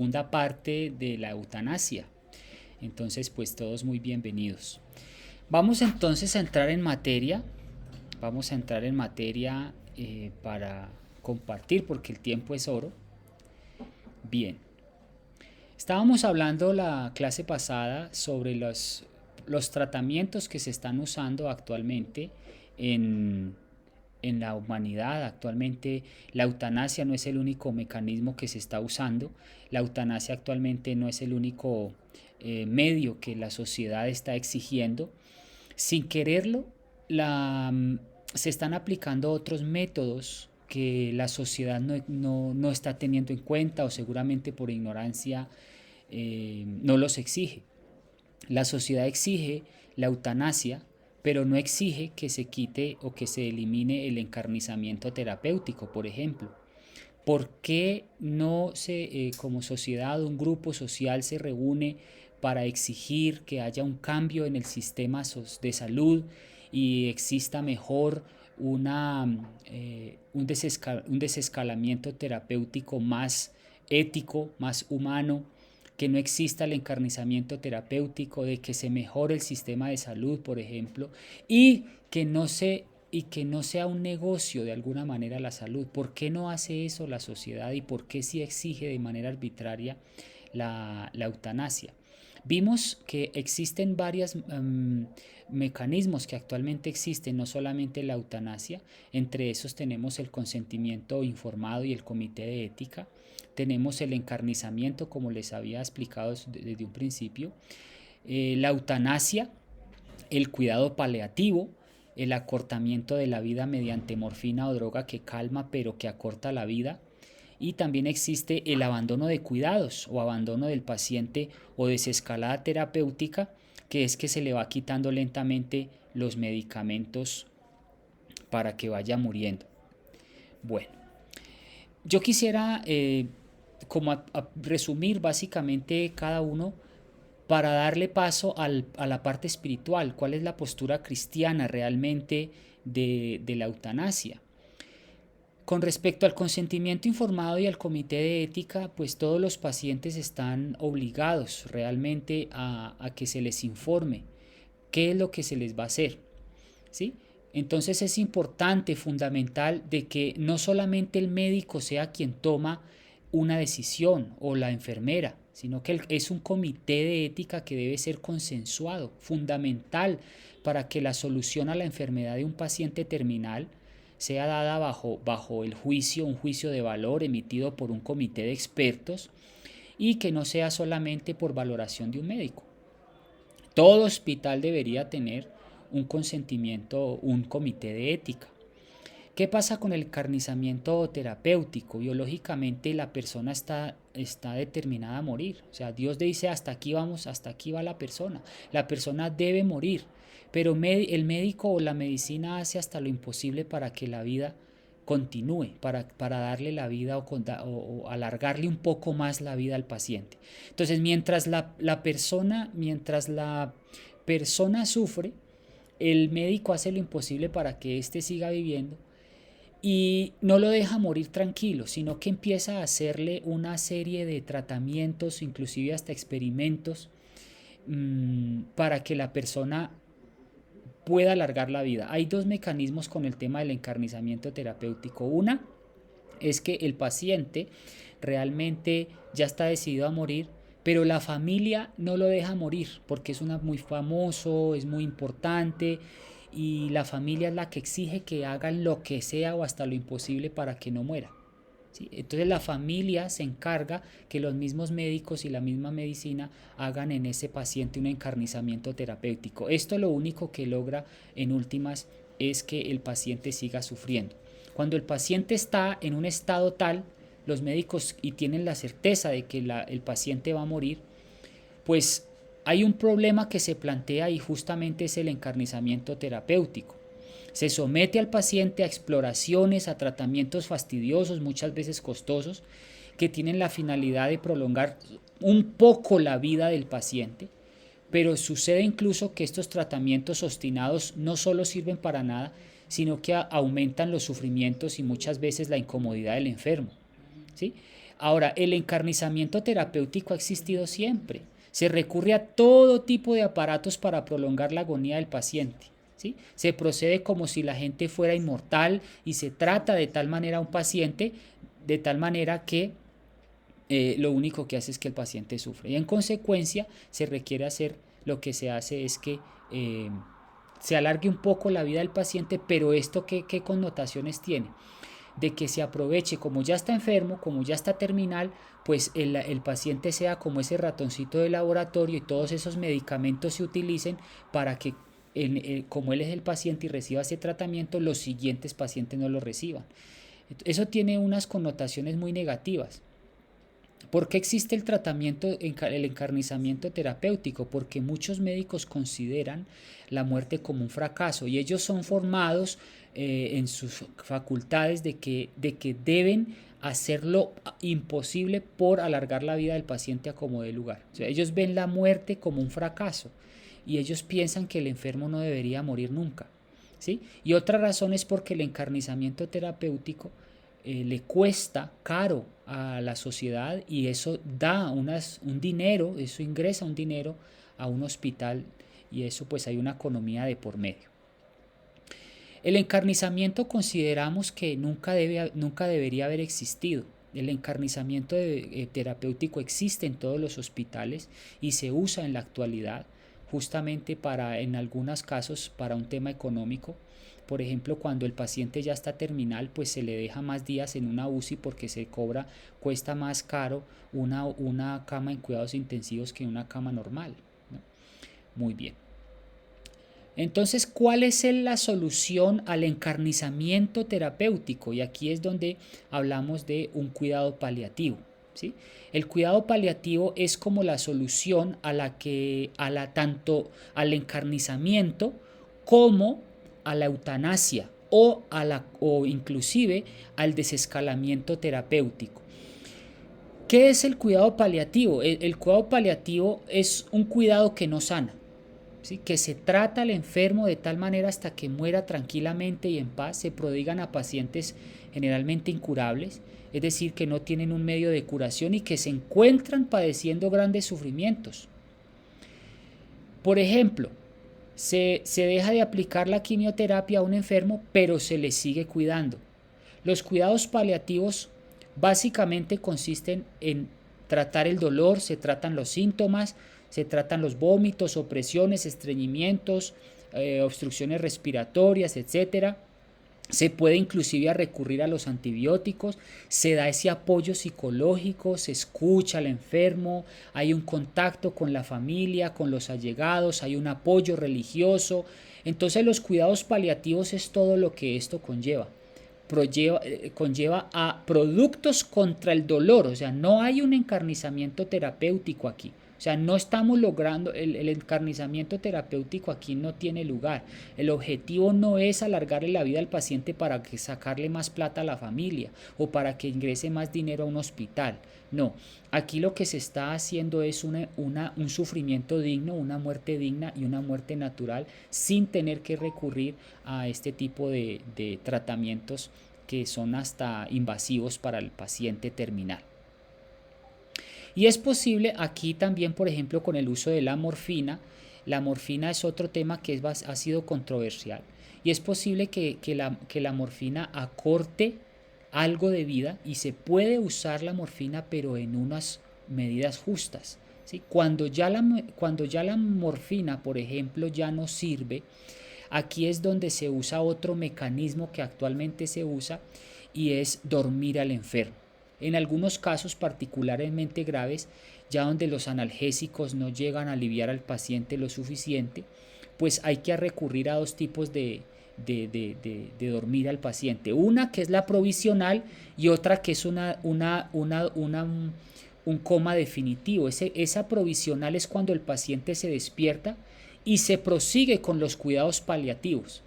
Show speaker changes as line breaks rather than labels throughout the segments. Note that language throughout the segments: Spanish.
segunda parte de la eutanasia. Entonces, pues todos muy bienvenidos. Vamos entonces a entrar en materia. Vamos a entrar en materia para compartir porque el tiempo es oro. Bien. Estábamos hablando la clase pasada sobre los tratamientos que se están usando actualmente en, en la humanidad. Actualmente la eutanasia no es el único mecanismo que se está usando. La eutanasia actualmente no es el único medio que la sociedad está exigiendo. Sin quererlo, se están aplicando otros métodos que la sociedad no está teniendo en cuenta o seguramente por ignorancia no los exige. La sociedad exige la eutanasia, pero no exige que se quite o que se elimine el encarnizamiento terapéutico, por ejemplo. ¿Por qué no como sociedad, un grupo social se reúne para exigir que haya un cambio en el sistema de salud y exista mejor un desescalamiento terapéutico más ético, más humano, que no exista el encarnizamiento terapéutico, de que se mejore el sistema de salud, por ejemplo, y que no sea un negocio de alguna manera la salud? ¿Por qué no hace eso la sociedad y por qué sí exige de manera arbitraria la eutanasia? Vimos que existen varios mecanismos que actualmente existen, no solamente la eutanasia. Entre esos tenemos el consentimiento informado y el comité de ética. Tenemos el encarnizamiento, como les había explicado desde un principio, la eutanasia, el cuidado paliativo, el acortamiento de la vida mediante morfina o droga que calma pero que acorta la vida. Y también existe el abandono de cuidados o abandono del paciente o desescalada terapéutica, que es que se le va quitando lentamente los medicamentos para que vaya muriendo. Bueno, yo quisiera resumir básicamente cada uno para darle paso a la parte espiritual. ¿Cuál es la postura cristiana realmente de la eutanasia? Con respecto al consentimiento informado y al comité de ética, pues todos los pacientes están obligados realmente a que se les informe qué es lo que se les va a hacer, ¿sí? Entonces es importante, fundamental, de que no solamente el médico sea quien toma una decisión o la enfermera, sino que es un comité de ética que debe ser consensuado, fundamental para que la solución a la enfermedad de un paciente terminal sea dada bajo el juicio, un juicio de valor emitido por un comité de expertos y que no sea solamente por valoración de un médico. Todo hospital debería tener un consentimiento, un comité de ética. ¿Qué pasa con el encarnizamiento terapéutico? Biológicamente la persona está determinada a morir. O sea, Dios dice hasta aquí vamos, hasta aquí va la persona. La persona debe morir, pero el médico o la medicina hace hasta lo imposible para que la vida continúe, para darle la vida o alargarle un poco más la vida al paciente. Entonces, mientras la persona sufre, el médico hace lo imposible para que éste siga viviendo y no lo deja morir tranquilo, sino que empieza a hacerle una serie de tratamientos, inclusive hasta experimentos, para que la persona pueda alargar la vida. Hay dos mecanismos con el tema del encarnizamiento terapéutico. Una es que el paciente realmente ya está decidido a morir, pero la familia no lo deja morir porque es muy famoso, es muy importante y la familia es la que exige que hagan lo que sea o hasta lo imposible para que no muera. ¿Sí? Entonces la familia se encarga que los mismos médicos y la misma medicina hagan en ese paciente un encarnizamiento terapéutico. Esto lo único que logra en últimas es que el paciente siga sufriendo. Cuando el paciente está en un estado tal, los médicos y tienen la certeza de que el paciente va a morir, pues hay un problema que se plantea y justamente es el encarnizamiento terapéutico. Se somete al paciente a exploraciones, a tratamientos fastidiosos, muchas veces costosos, que tienen la finalidad de prolongar un poco la vida del paciente, pero sucede incluso que estos tratamientos obstinados no solo sirven para nada, sino que aumentan los sufrimientos y muchas veces la incomodidad del enfermo. ¿Sí? Ahora, el encarnizamiento terapéutico ha existido siempre. Se recurre a todo tipo de aparatos para prolongar la agonía del paciente. ¿Sí? Se procede como si la gente fuera inmortal y se trata de tal manera a un paciente, de tal manera que lo único que hace es que el paciente sufre. Y en consecuencia se requiere hacer, lo que se hace es que se alargue un poco la vida del paciente, pero esto ¿qué connotaciones tiene? De que se aproveche, como ya está enfermo, como ya está terminal, pues el paciente sea como ese ratoncito de laboratorio y todos esos medicamentos se utilicen para que, como él es el paciente y reciba ese tratamiento, los siguientes pacientes no lo reciban. Eso tiene unas connotaciones muy negativas. ¿Por qué existe el tratamiento, el encarnizamiento terapéutico? Porque muchos médicos consideran la muerte como un fracaso y ellos son formados en sus facultades de que deben hacer lo imposible por alargar la vida del paciente a como dé lugar. O sea, ellos ven la muerte como un fracaso y ellos piensan que el enfermo no debería morir nunca. ¿Sí? Y otra razón es porque el encarnizamiento terapéutico le cuesta caro a la sociedad y eso da un dinero, eso ingresa un dinero a un hospital y eso pues hay una economía de por medio. El encarnizamiento consideramos que nunca debería haber existido. El encarnizamiento terapéutico existe en todos los hospitales y se usa en la actualidad justamente en algunos casos, para un tema económico. Por ejemplo, cuando el paciente ya está terminal, pues se le deja más días en una UCI porque cuesta más caro una cama en cuidados intensivos que una cama normal, ¿no? Muy bien. Entonces, ¿cuál es la solución al encarnizamiento terapéutico? Y aquí es donde hablamos de un cuidado paliativo. ¿Sí? El cuidado paliativo es como la solución tanto al encarnizamiento como a la eutanasia o inclusive al desescalamiento terapéutico. ¿Qué es el cuidado paliativo? El cuidado paliativo es un cuidado que no sana. ¿Sí? Que se trata al enfermo de tal manera hasta que muera tranquilamente y en paz. Se prodigan a pacientes generalmente incurables, es decir, que no tienen un medio de curación y que se encuentran padeciendo grandes sufrimientos. Por ejemplo, se deja de aplicar la quimioterapia a un enfermo, pero se le sigue cuidando. Los cuidados paliativos básicamente consisten en tratar el dolor, se tratan los síntomas, se tratan los vómitos, opresiones, estreñimientos, obstrucciones respiratorias, etc. Se puede inclusive recurrir a los antibióticos, se da ese apoyo psicológico, se escucha al enfermo, hay un contacto con la familia, con los allegados, hay un apoyo religioso. Entonces los cuidados paliativos es todo lo que esto conlleva. Conlleva a productos contra el dolor, o sea, no hay un encarnizamiento terapéutico aquí. O sea, no estamos logrando, el encarnizamiento terapéutico aquí no tiene lugar. El objetivo no es alargarle la vida al paciente para sacarle más plata a la familia o para que ingrese más dinero a un hospital. No, aquí lo que se está haciendo es un sufrimiento digno, una muerte digna y una muerte natural sin tener que recurrir a este tipo de tratamientos que son hasta invasivos para el paciente terminal. Y es posible aquí también, por ejemplo, con el uso de la morfina. La morfina es otro tema que ha sido controversial. Y es posible que la morfina acorte algo de vida y se puede usar la morfina, pero en unas medidas justas. ¿Sí? Cuando ya la morfina, por ejemplo, ya no sirve, aquí es donde se usa otro mecanismo que actualmente se usa y es dormir al enfermo. En algunos casos particularmente graves, ya donde los analgésicos no llegan a aliviar al paciente lo suficiente, pues hay que recurrir a dos tipos de dormir al paciente. Una que es la provisional y otra que es un coma definitivo. Esa provisional es cuando el paciente se despierta y se prosigue con los cuidados paliativos.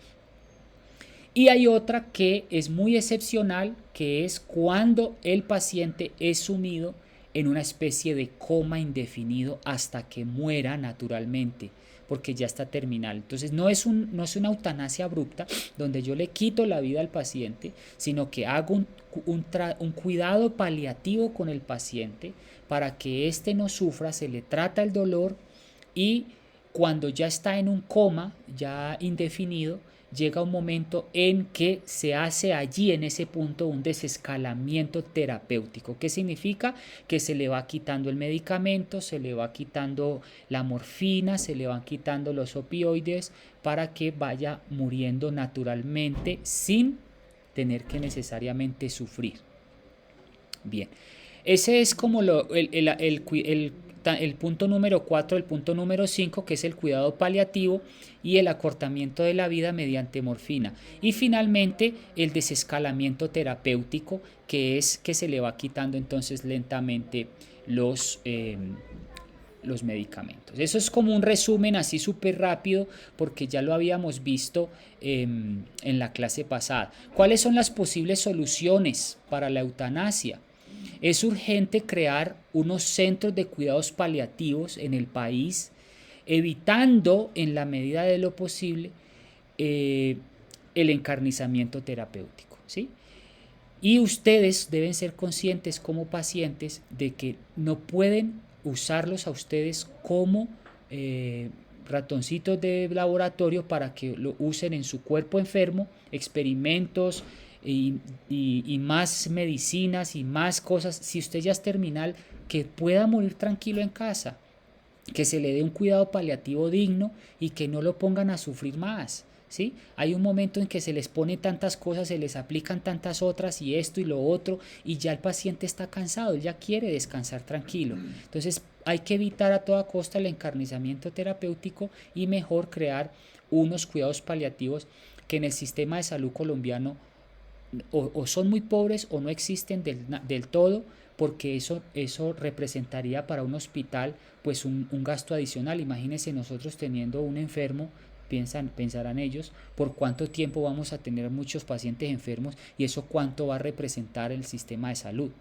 Y hay otra que es muy excepcional, que es cuando el paciente es sumido en una especie de coma indefinido hasta que muera naturalmente. porque ya está terminal. Entonces no es una eutanasia abrupta donde yo le quito la vida al paciente, sino que hago un cuidado paliativo con el paciente para que éste no sufra, se le trata el dolor y cuando ya está en un coma ya indefinido, llega un momento en que se hace allí en ese punto un desescalamiento terapéutico. ¿Qué significa? Que se le va quitando el medicamento, se le va quitando la morfina, se le van quitando los opioides para que vaya muriendo naturalmente sin tener que necesariamente sufrir. Bien, ese es como el punto número 4, el punto número 5, que es el cuidado paliativo y el acortamiento de la vida mediante morfina. Y finalmente el desescalamiento terapéutico, que es que se le va quitando entonces lentamente los, eh, los medicamentos. Eso es como un resumen así súper rápido porque ya lo habíamos visto en la clase pasada. ¿Cuáles son las posibles soluciones para la eutanasia? Es urgente crear unos centros de cuidados paliativos en el país, evitando en la medida de lo posible eh, el encarnizamiento terapéutico, ¿sí? Y ustedes deben ser conscientes como pacientes de que no pueden usarlos a ustedes como ratoncitos de laboratorio para que lo usen en su cuerpo enfermo, experimentos y más medicinas y más cosas. Si usted ya es terminal, que pueda morir tranquilo en casa, que se le dé un cuidado paliativo digno y que no lo pongan a sufrir más. ¿Sí? Hay un momento en que se les pone tantas cosas, se les aplican tantas otras y esto y lo otro y ya el paciente está cansado, él ya quiere descansar tranquilo. Entonces hay que evitar a toda costa el encarnizamiento terapéutico y mejor crear unos cuidados paliativos que en el sistema de salud colombiano o son muy pobres o no existen del todo, porque eso representaría para un hospital pues un gasto adicional. Imagínense nosotros teniendo un enfermo, pensarán ellos, por cuánto tiempo vamos a tener muchos pacientes enfermos y eso cuánto va a representar el sistema de salud.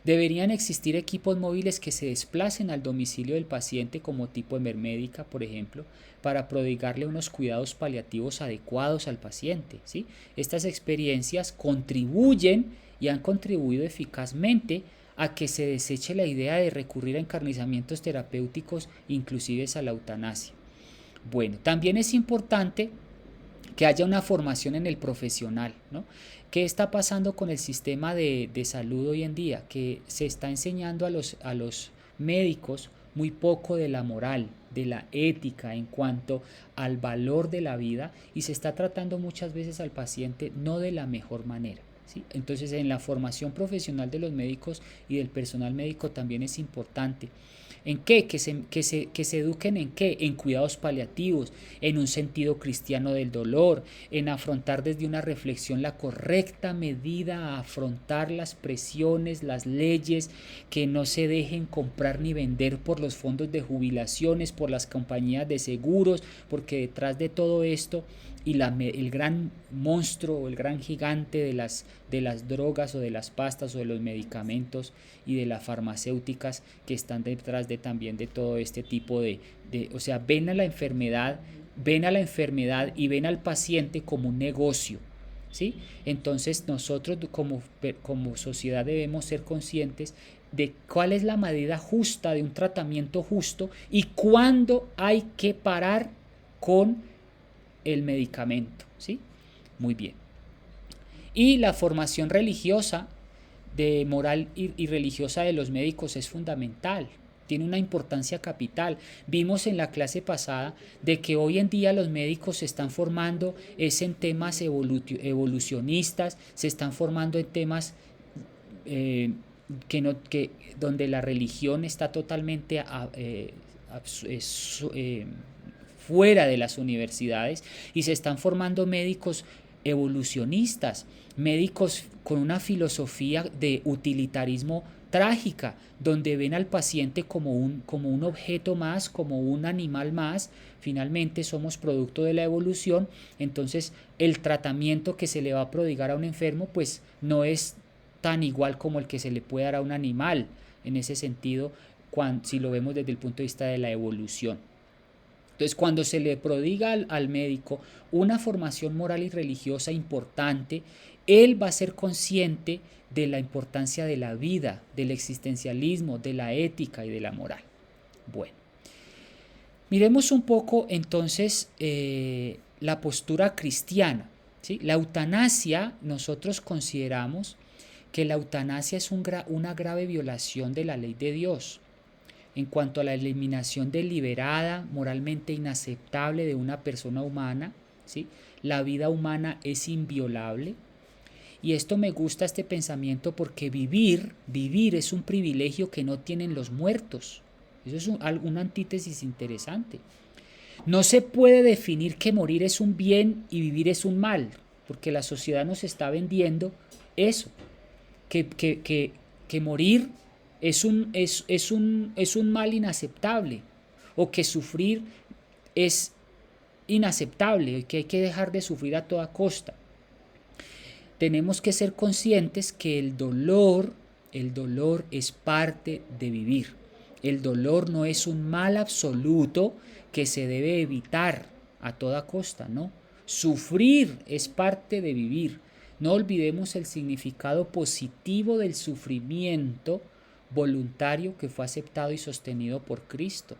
Deberían existir equipos móviles que se desplacen al domicilio del paciente como tipo Emermédica, por ejemplo, para prodigarle unos cuidados paliativos adecuados al paciente, ¿sí? Estas experiencias contribuyen y han contribuido eficazmente a que se deseche la idea de recurrir a encarnizamientos terapéuticos, inclusive a la eutanasia. Bueno, también es importante que haya una formación en el profesional, ¿no? ¿Qué está pasando con el sistema de salud hoy en día? Que se está enseñando a los médicos muy poco de la moral, de la ética en cuanto al valor de la vida y se está tratando muchas veces al paciente no de la mejor manera, ¿sí? Entonces en la formación profesional de los médicos y del personal médico también es importante. ¿En qué? Que se eduquen en qué? En cuidados paliativos, en un sentido cristiano del dolor, en afrontar desde una reflexión la correcta medida a afrontar las presiones, las leyes, que no se dejen comprar ni vender por los fondos de jubilaciones, por las compañías de seguros, porque detrás de todo esto y el gran monstruo o el gran gigante de las drogas o de las pastas o de los medicamentos y de las farmacéuticas que están detrás también de todo este tipo o sea, ven a la enfermedad y ven al paciente como un negocio, ¿sí? Entonces nosotros como sociedad debemos ser conscientes de cuál es la medida justa de un tratamiento justo y cuándo hay que parar con el medicamento, ¿sí? Muy bien. Y la formación religiosa, de moral y religiosa de los médicos es fundamental, tiene una importancia capital. Vimos en la clase pasada de que hoy en día los médicos se están formando en temas evolucionistas, se están formando en temas donde la religión está totalmente fuera de las universidades y se están formando médicos evolucionistas, médicos con una filosofía de utilitarismo trágica, donde ven al paciente como un objeto más, como un animal más. Finalmente somos producto de la evolución, entonces el tratamiento que se le va a prodigar a un enfermo pues no es tan igual como el que se le puede dar a un animal, en ese sentido, si lo vemos desde el punto de vista de la evolución. Entonces, cuando se le prodiga al médico una formación moral y religiosa importante, él va a ser consciente de la importancia de la vida, del existencialismo, de la ética y de la moral. Bueno, miremos un poco entonces la postura cristiana, ¿sí? La eutanasia, nosotros consideramos que la eutanasia es una grave violación de la ley de Dios en cuanto a la eliminación deliberada, moralmente inaceptable de una persona humana, ¿sí? La vida humana es inviolable. Y esto me gusta, este pensamiento, porque vivir es un privilegio que no tienen los muertos. Eso es una antítesis interesante. No se puede definir que morir es un bien y vivir es un mal, porque la sociedad nos está vendiendo eso, que morir es un mal inaceptable, o que sufrir es inaceptable, que hay que dejar de sufrir a toda costa. Tenemos que ser conscientes que el dolor es parte de vivir. El dolor no es un mal absoluto que se debe evitar a toda costa, ¿no? Sufrir es parte de vivir. No olvidemos el significado positivo del sufrimiento voluntario que fue aceptado y sostenido por Cristo.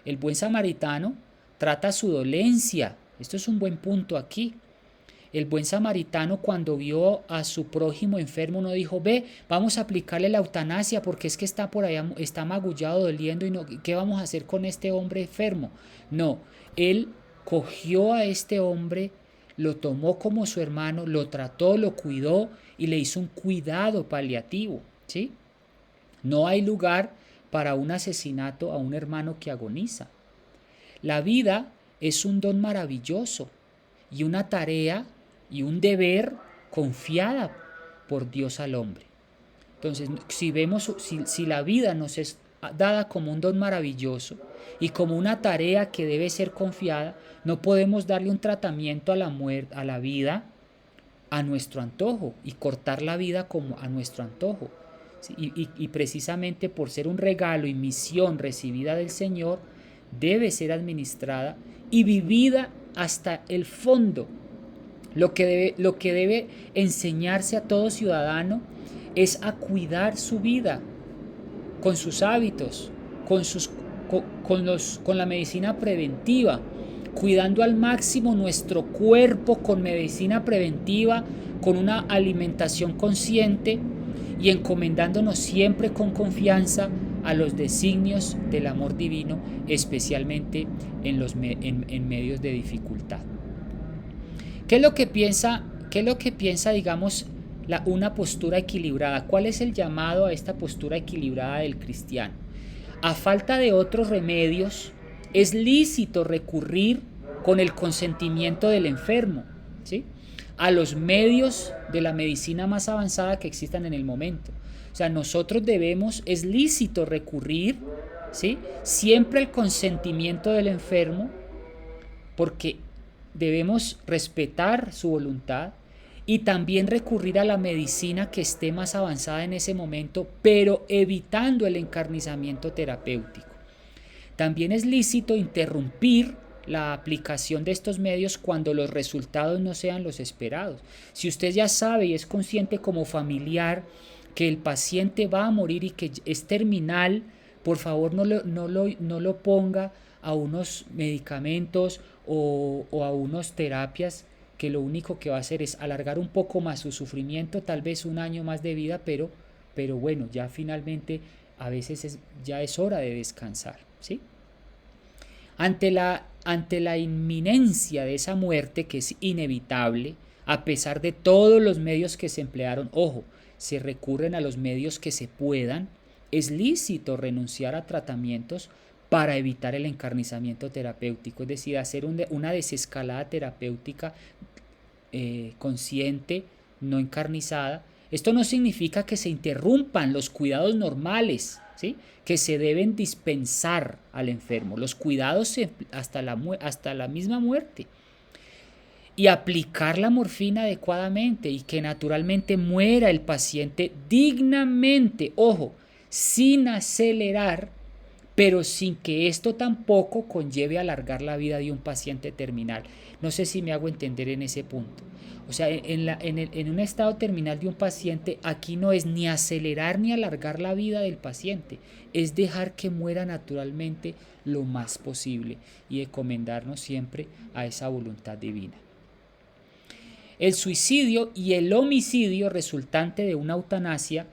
El buen samaritano trata su dolencia. Esto es un buen punto aquí. El buen samaritano, cuando vio a su prójimo enfermo, no dijo: ve, vamos a aplicarle la eutanasia porque es que está por allá, está magullado, doliendo, y no, ¿qué vamos a hacer con este hombre enfermo? No, él cogió a este hombre, lo tomó como su hermano, lo trató, lo cuidó y le hizo un cuidado paliativo, ¿sí? No hay lugar para un asesinato a un hermano que agoniza. La vida es un don maravilloso y una tarea y un deber confiada por Dios al hombre. Entonces, si la vida nos es dada como un don maravilloso y como una tarea que debe ser confiada, no podemos darle un tratamiento a la vida a nuestro antojo y cortar la vida como a nuestro antojo. Y precisamente por ser un regalo y misión recibida del Señor, debe ser administrada y vivida hasta el fondo. Lo que debe enseñarse a todo ciudadano es a cuidar su vida con sus hábitos, con la medicina preventiva, cuidando al máximo nuestro cuerpo con medicina preventiva, con una alimentación consciente y encomendándonos siempre con confianza a los designios del amor divino, especialmente en medios de dificultad. ¿Qué es lo que piensa, digamos, una postura equilibrada? ¿Cuál es el llamado a esta postura equilibrada del cristiano? A falta de otros remedios, es lícito recurrir con el consentimiento del enfermo, ¿sí?, a los medios de la medicina más avanzada que existan en el momento. O sea, nosotros es lícito recurrir, ¿sí?, siempre al consentimiento del enfermo, porque debemos respetar su voluntad, y también recurrir a la medicina que esté más avanzada en ese momento, pero evitando el encarnizamiento terapéutico. También es lícito interrumpir la aplicación de estos medios cuando los resultados no sean los esperados. Si usted ya sabe y es consciente como familiar que el paciente va a morir y que es terminal, por favor no lo ponga a unos medicamentos o a unas terapias que lo único que va a hacer es alargar un poco más su sufrimiento, tal vez un año más de vida, pero bueno, ya finalmente a veces ya es hora de descansar, ¿sí? Ante la inminencia de esa muerte, que es inevitable, a pesar de todos los medios que se emplearon, ojo, se recurren a los medios que se puedan, es lícito renunciar a tratamientos para evitar el encarnizamiento terapéutico, es decir, hacer una desescalada terapéutica consciente, no encarnizada. Esto no significa que se interrumpan los cuidados normales, ¿sí?, que se deben dispensar al enfermo, los cuidados hasta la misma muerte, y aplicar la morfina adecuadamente y que naturalmente muera el paciente dignamente, ojo, sin acelerar, pero sin que esto tampoco conlleve alargar la vida de un paciente terminal. No sé si me hago entender en ese punto. O sea, en un estado terminal de un paciente, aquí no es ni acelerar ni alargar la vida del paciente, es dejar que muera naturalmente lo más posible y encomendarnos siempre a esa voluntad divina. El suicidio y el homicidio resultante de una eutanasia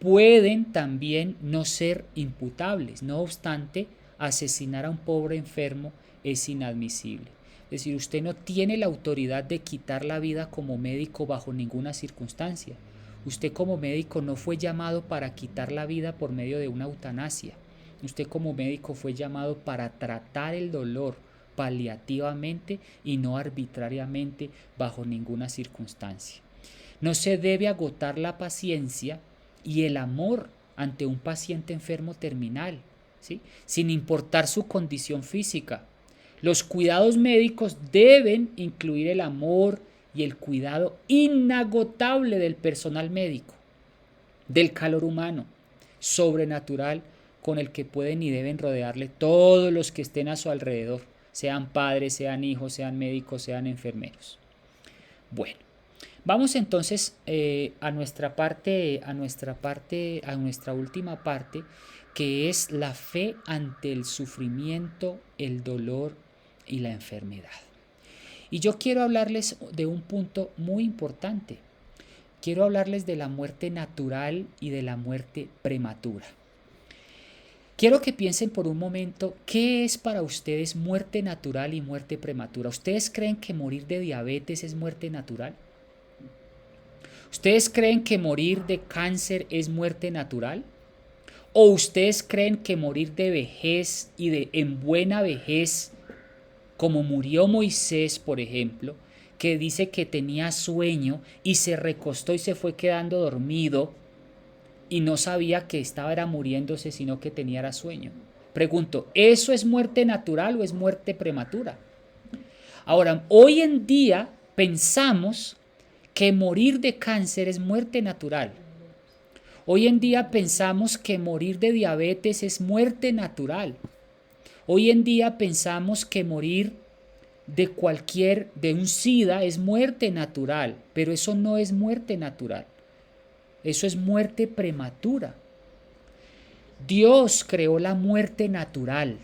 pueden también no ser imputables. No obstante, asesinar a un pobre enfermo es inadmisible. Es decir, usted no tiene la autoridad de quitar la vida como médico bajo ninguna circunstancia. Usted como médico no fue llamado para quitar la vida por medio de una eutanasia. Usted como médico fue llamado para tratar el dolor paliativamente y no arbitrariamente bajo ninguna circunstancia. No se debe agotar la paciencia y el amor ante un paciente enfermo terminal, ¿sí? Sin importar su condición física. Los cuidados médicos deben incluir el amor y el cuidado inagotable del personal médico, del calor humano, sobrenatural, con el que pueden y deben rodearle todos los que estén a su alrededor, sean padres, sean hijos, sean médicos, sean enfermeros. Bueno, vamos entonces a nuestra última parte, que es la fe ante el sufrimiento, el dolor y la enfermedad. Y yo quiero hablarles de un punto muy importante. Quiero hablarles de la muerte natural y de la muerte prematura. Quiero que piensen por un momento qué es para ustedes muerte natural y muerte prematura. ¿Ustedes creen que morir de diabetes es muerte natural? ¿Ustedes creen que morir de cáncer es muerte natural? ¿O ustedes creen que morir de vejez y en buena vejez, como murió Moisés, por ejemplo, que dice que tenía sueño y se recostó y se fue quedando dormido y no sabía que estaba muriéndose, sino que tenía sueño? Pregunto, ¿eso es muerte natural o es muerte prematura? Ahora, hoy en día pensamos que morir de cáncer es muerte natural. Hoy en día pensamos que morir de diabetes es muerte natural. Hoy en día pensamos que morir de un SIDA es muerte natural, pero eso no es muerte natural. Eso es muerte prematura. Dios creó la muerte natural.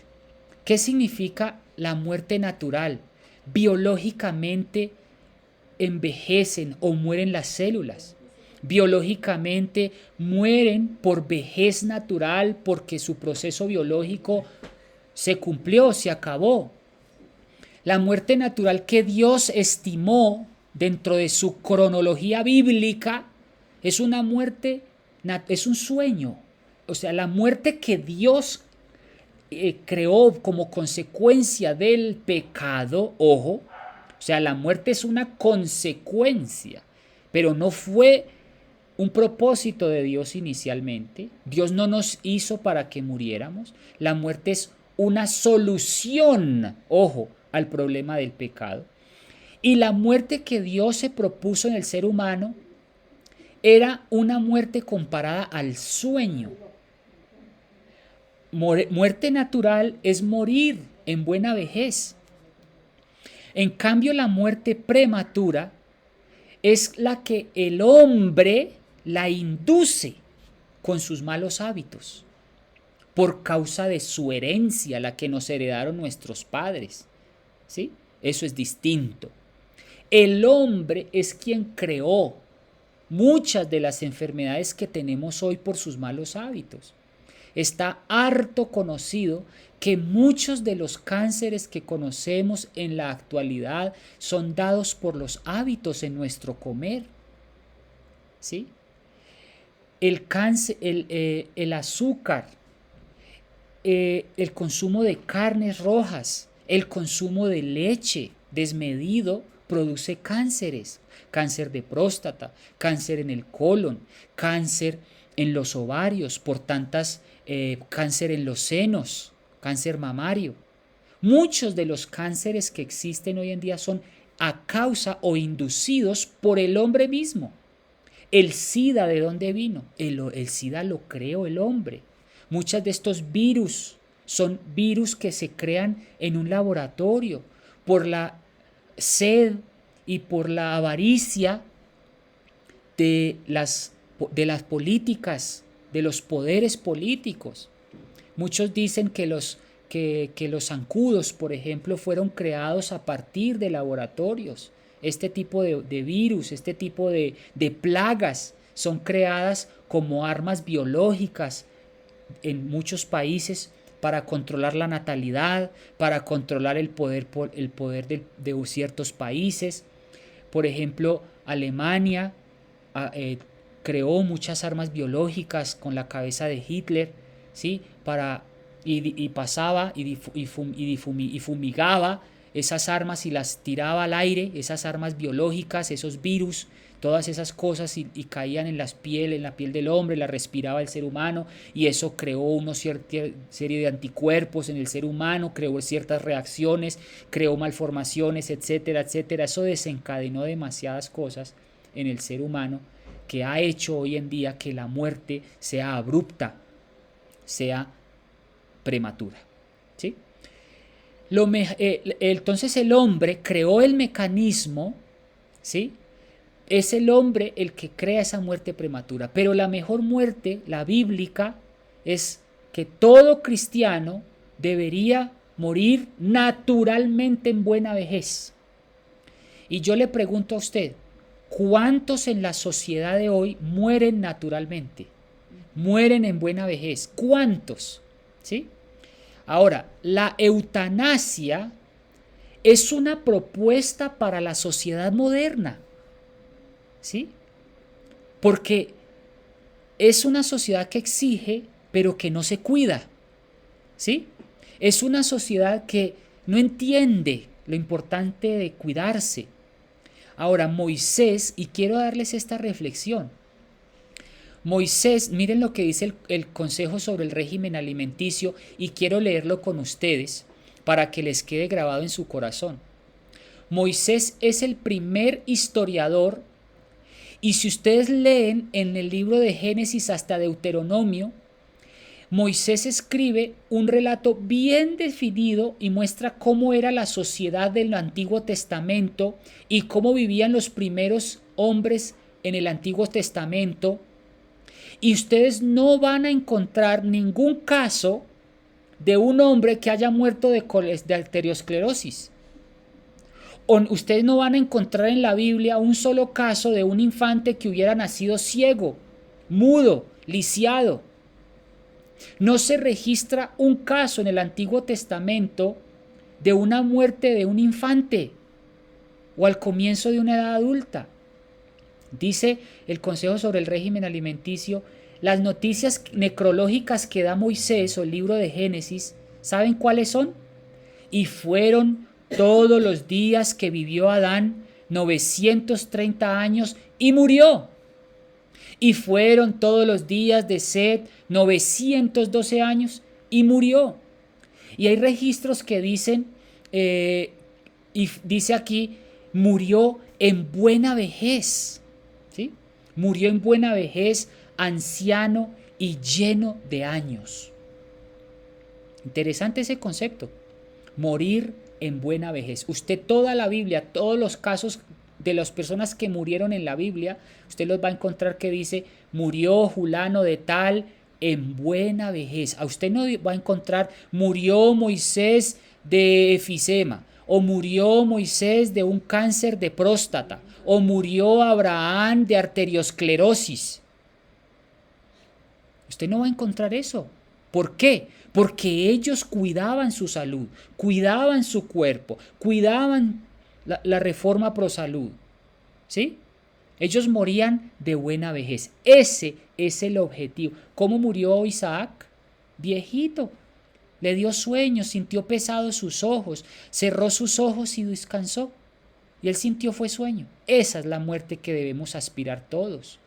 ¿Qué significa la muerte natural? Biológicamente envejecen o mueren las células. Biológicamente mueren por vejez natural porque su proceso biológico se cumplió, se acabó. La muerte natural que Dios estimó dentro de su cronología bíblica es una muerte, es un sueño. O sea, la muerte que Dios creó como consecuencia del pecado, ojo, o sea, la muerte es una consecuencia, pero no fue un propósito de Dios inicialmente. Dios no nos hizo para que muriéramos. La muerte es una solución, ojo, al problema del pecado. Y la muerte que Dios se propuso en el ser humano era una muerte comparada al sueño. Muerte natural es morir en buena vejez. En cambio, la muerte prematura es la que el hombre la induce con sus malos hábitos, por causa de su herencia, la que nos heredaron nuestros padres. ¿Sí? Eso es distinto. El hombre es quien creó muchas de las enfermedades que tenemos hoy por sus malos hábitos. Está harto conocido que muchos de los cánceres que conocemos en la actualidad son dados por los hábitos en nuestro comer. ¿Sí? El cáncer, el azúcar, el consumo de carnes rojas, el consumo de leche desmedido produce cánceres. Cáncer de próstata, cáncer en el colon, cáncer en los ovarios, cáncer en los senos, cáncer mamario. Muchos de los cánceres que existen hoy en día son a causa o inducidos por el hombre mismo. El SIDA, ¿de dónde vino? El SIDA lo creó el hombre. Muchos de estos virus son virus que se crean en un laboratorio por la sed y por la avaricia de las políticas, de los poderes políticos. Muchos dicen que los zancudos, por ejemplo, fueron creados a partir de laboratorios. Este tipo de virus, este tipo de plagas son creadas como armas biológicas en muchos países para controlar la natalidad, para controlar el poder de ciertos países. Por ejemplo, Alemania creó muchas armas biológicas con la cabeza de Hitler, ¿sí? Y pasaba y fumigaba esas armas y las tiraba al aire, esas armas biológicas, esos virus, todas esas cosas y caían en la piel del hombre, la respiraba el ser humano y eso creó una cierta serie de anticuerpos en el ser humano, creó ciertas reacciones, creó malformaciones, etcétera, etcétera. Eso desencadenó demasiadas cosas en el ser humano que ha hecho hoy en día que la muerte sea abrupta, sea prematura, ¿sí? Entonces el hombre creó el mecanismo, ¿sí? Es el hombre el que crea esa muerte prematura, pero la mejor muerte, la bíblica, es que todo cristiano debería morir naturalmente en buena vejez. Y yo le pregunto a usted, ¿cuántos en la sociedad de hoy mueren naturalmente? Mueren en buena vejez. ¿Cuántos? ¿Sí? Ahora, la eutanasia es una propuesta para la sociedad moderna, ¿sí? Porque es una sociedad que exige, pero que no se cuida, ¿sí? Es una sociedad que no entiende lo importante de cuidarse. Ahora, Moisés, y quiero darles esta reflexión. Moisés, miren lo que dice el Consejo sobre el régimen alimenticio y quiero leerlo con ustedes para que les quede grabado en su corazón. Moisés es el primer historiador y si ustedes leen en el libro de Génesis hasta Deuteronomio, Moisés escribe un relato bien definido y muestra cómo era la sociedad del Antiguo Testamento y cómo vivían los primeros hombres en el Antiguo Testamento. Y ustedes no van a encontrar ningún caso de un hombre que haya muerto de arteriosclerosis. Ustedes no van a encontrar en la Biblia un solo caso de un infante que hubiera nacido ciego, mudo, lisiado. No se registra un caso en el Antiguo Testamento de una muerte de un infante o al comienzo de una edad adulta. Dice el Consejo sobre el régimen alimenticio, las noticias necrológicas que da Moisés o el libro de Génesis, ¿saben cuáles son? Y fueron todos los días que vivió Adán 930 años y murió. Y fueron todos los días de Set 912 años y murió. Y hay registros que dicen, y dice aquí, murió en buena vejez. ¿Sí? Murió en buena vejez, anciano y lleno de años. Interesante ese concepto. Morir en buena vejez. Usted toda la Biblia, todos los casos de las personas que murieron en la Biblia, usted los va a encontrar que dice, murió fulano de tal en buena vejez. A usted no va a encontrar, murió Moisés de efisema, o murió Moisés de un cáncer de próstata, o murió Abraham de arteriosclerosis. Usted no va a encontrar eso. ¿Por qué? Porque ellos cuidaban su salud, cuidaban su cuerpo, cuidaban la reforma pro salud. ¿Sí? Ellos morían de buena vejez. Ese es el objetivo. ¿Cómo murió Isaac? Viejito. Le dio sueño, sintió pesados sus ojos, cerró sus ojos y descansó. Y él sintió fue sueño. Esa es la muerte que debemos aspirar todos.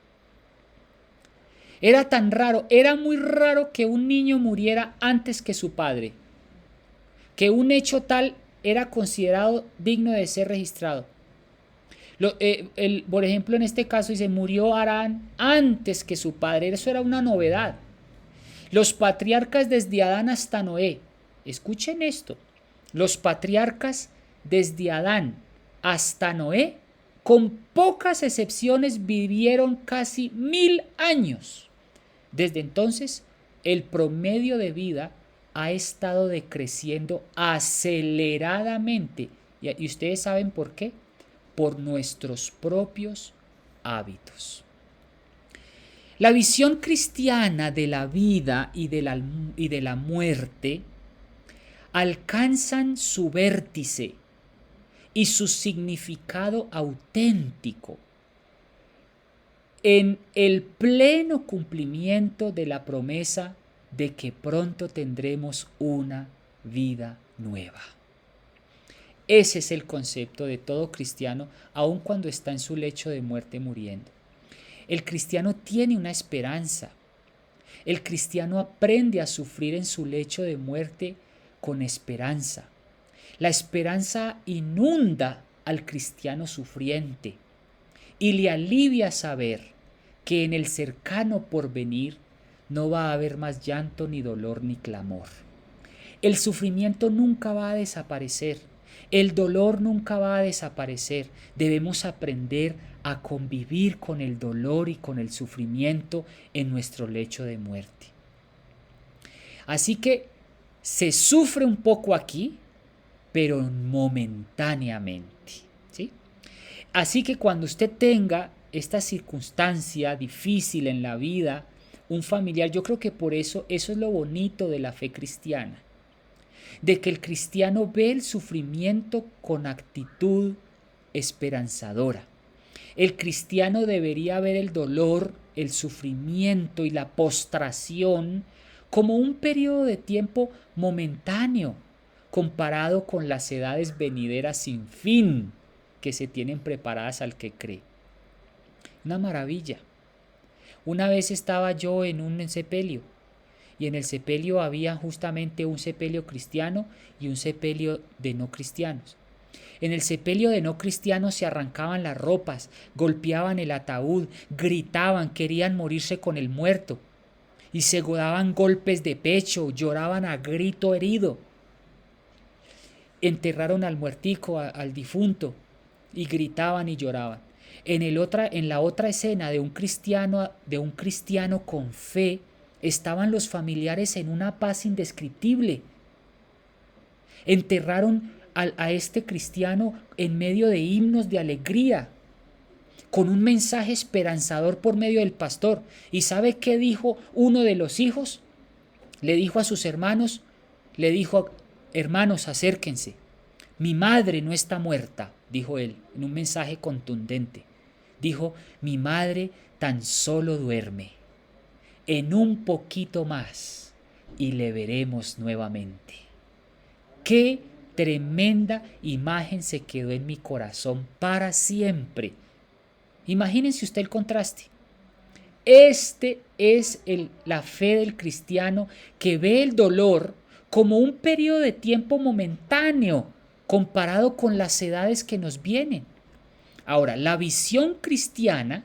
Era tan raro, era muy raro que un niño muriera antes que su padre. Que un hecho tal era considerado digno de ser registrado. Por ejemplo, en este caso dice, murió Arán antes que su padre. Eso era una novedad. Los patriarcas desde Adán hasta Noé, escuchen esto, los patriarcas desde Adán hasta Noé, con pocas excepciones, vivieron casi 1000 años. Desde entonces, el promedio de vida ha estado decreciendo aceleradamente. Y ustedes saben por qué. Por nuestros propios hábitos. La visión cristiana de la vida y de la muerte alcanzan su vértice y su significado auténtico en el pleno cumplimiento de la promesa de que pronto tendremos una vida nueva. Ese es el concepto de todo cristiano, aun cuando está en su lecho de muerte muriendo. El cristiano tiene una esperanza. El cristiano aprende a sufrir en su lecho de muerte con esperanza. La esperanza inunda al cristiano sufriente y le alivia saber que en el cercano porvenir no va a haber más llanto, ni dolor, ni clamor. El sufrimiento nunca va a desaparecer. El dolor nunca va a desaparecer. Debemos aprender a convivir con el dolor y con el sufrimiento en nuestro lecho de muerte. Así que se sufre un poco aquí, pero momentáneamente, ¿sí? Así que cuando usted tenga esta circunstancia difícil en la vida, un familiar, yo creo que por eso es lo bonito de la fe cristiana, de que el cristiano ve el sufrimiento con actitud esperanzadora. El cristiano debería ver el dolor, el sufrimiento y la postración como un periodo de tiempo momentáneo comparado con las edades venideras sin fin que se tienen preparadas al que cree. Una maravilla. Una vez estaba yo en un sepelio y en el sepelio había justamente un sepelio cristiano y un sepelio de no cristianos. En el sepelio de no cristianos se arrancaban las ropas, golpeaban el ataúd, gritaban, querían morirse con el muerto y se daban golpes de pecho, lloraban a grito herido. Enterraron al muertico, al difunto, y gritaban y lloraban. En la otra escena de un cristiano con fe, estaban los familiares en una paz indescriptible. Enterraron a este cristiano en medio de himnos de alegría, con un mensaje esperanzador por medio del pastor. ¿Y sabe qué dijo uno de los hijos? Le dijo a sus hermanos, hermanos, acérquense. Mi madre no está muerta, dijo él, en un mensaje contundente. Dijo, mi madre tan solo duerme. En un poquito más y le veremos nuevamente. ¡Qué tremenda imagen se quedó en mi corazón para siempre! Imagínense usted el contraste. Este es la fe del cristiano que ve el dolor como un periodo de tiempo momentáneo comparado con las edades que nos vienen. Ahora, la visión cristiana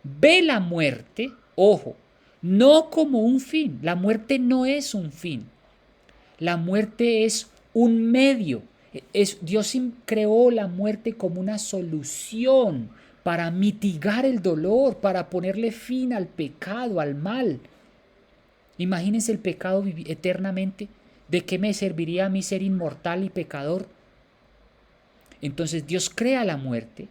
ve la muerte, ojo, no como un fin. La muerte no es un fin. La muerte es un medio. Dios creó la muerte como una solución para mitigar el dolor, para ponerle fin al pecado, al mal. Imagínense el pecado eternamente. ¿De qué me serviría a mí ser inmortal y pecador? Entonces Dios crea la muerte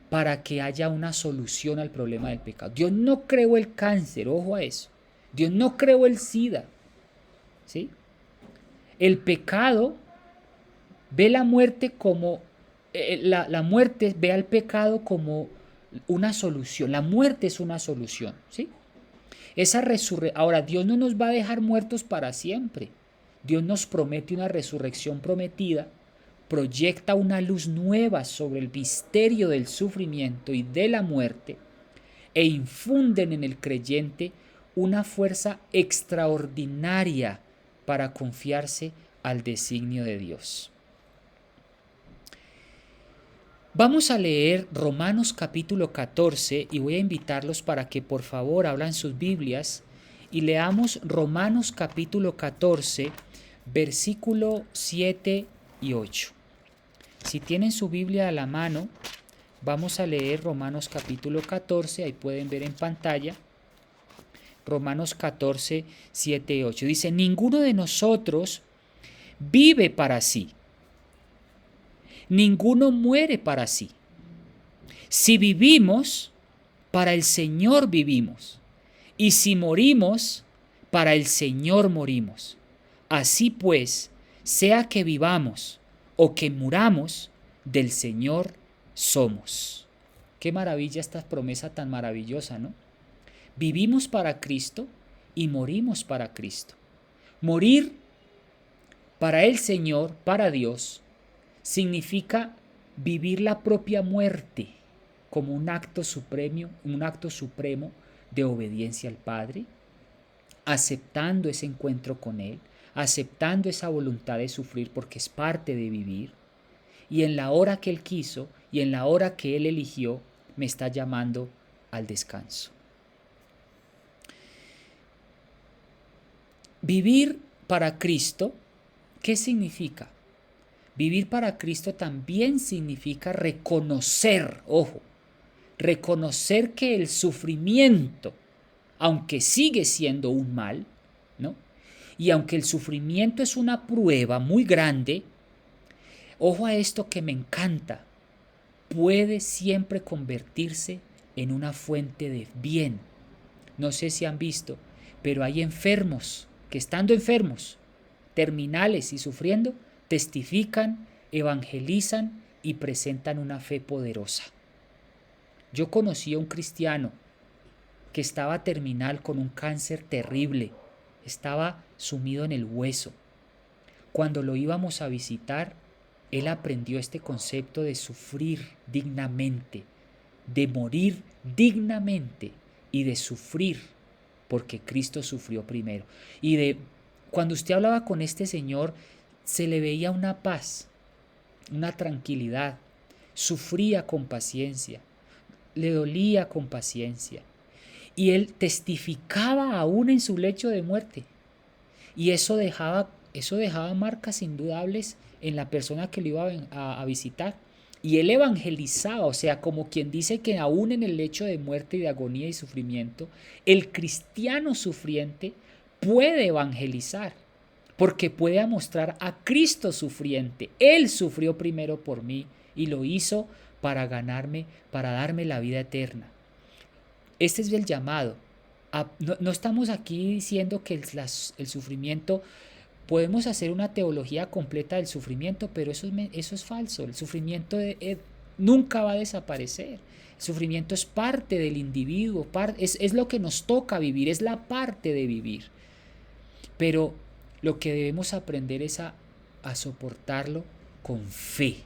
para que haya una solución al problema del pecado. Dios no creó el cáncer, ojo a eso. Dios no creó el SIDA. ¿Sí? El pecado ve la muerte como la muerte ve al pecado como una solución. La muerte es una solución, ¿sí? Ahora, Dios no nos va a dejar muertos para siempre. Dios nos promete una resurrección prometida, proyecta una luz nueva sobre el misterio del sufrimiento y de la muerte e infunden en el creyente una fuerza extraordinaria para confiarse al designio de Dios. Vamos a leer Romanos capítulo 14 y voy a invitarlos para que por favor abran sus Biblias y leamos Romanos capítulo 14, versículo 7 y 8. Si tienen su Biblia a la mano, vamos a leer Romanos capítulo 14, ahí pueden ver en pantalla. Romanos 14, 7 y 8. Dice, ninguno de nosotros vive para sí, ninguno muere para sí. Si vivimos, para el Señor vivimos, y si morimos, para el Señor morimos. Así pues, sea que vivamos o que muramos, del Señor somos. Qué maravilla esta promesa tan maravillosa, ¿no? Vivimos para Cristo y morimos para Cristo. Morir para el Señor, para Dios, significa vivir la propia muerte como un acto supremo de obediencia al Padre, aceptando ese encuentro con Él, aceptando esa voluntad de sufrir porque es parte de vivir, y en la hora que Él quiso y en la hora que Él eligió, me está llamando al descanso. Vivir para Cristo, ¿qué significa? Vivir para Cristo también significa reconocer, ojo, reconocer que el sufrimiento, aunque sigue siendo un mal, ¿no? Y aunque el sufrimiento es una prueba muy grande, ojo a esto que me encanta, puede siempre convertirse en una fuente de bien. No sé si han visto, pero hay enfermos que estando enfermos, terminales y sufriendo, testifican, evangelizan y presentan una fe poderosa. Yo conocí a un cristiano que estaba terminal con un cáncer terrible, estaba sumido en el hueso. Cuando lo íbamos a visitar, él aprendió este concepto de sufrir dignamente, de morir dignamente y de sufrir porque Cristo sufrió primero. Cuando usted hablaba con este señor, se le veía una paz, una tranquilidad, sufría con paciencia, le dolía con paciencia. Y él testificaba aún en su lecho de muerte. Y eso dejaba marcas indudables en la persona que lo iba a visitar. Y él evangelizaba, o sea, como quien dice que aún en el lecho de muerte y de agonía y sufrimiento, el cristiano sufriente puede evangelizar, porque puede mostrar a Cristo sufriente. Él sufrió primero por mí y lo hizo para ganarme, para darme la vida eterna. Este es el llamado. No estamos aquí diciendo que el sufrimiento, podemos hacer una teología completa del sufrimiento, pero eso es falso. El sufrimiento nunca va a desaparecer. El sufrimiento es parte del individuo, es lo que nos toca vivir, es la parte de vivir. Pero lo que debemos aprender es a soportarlo con fe.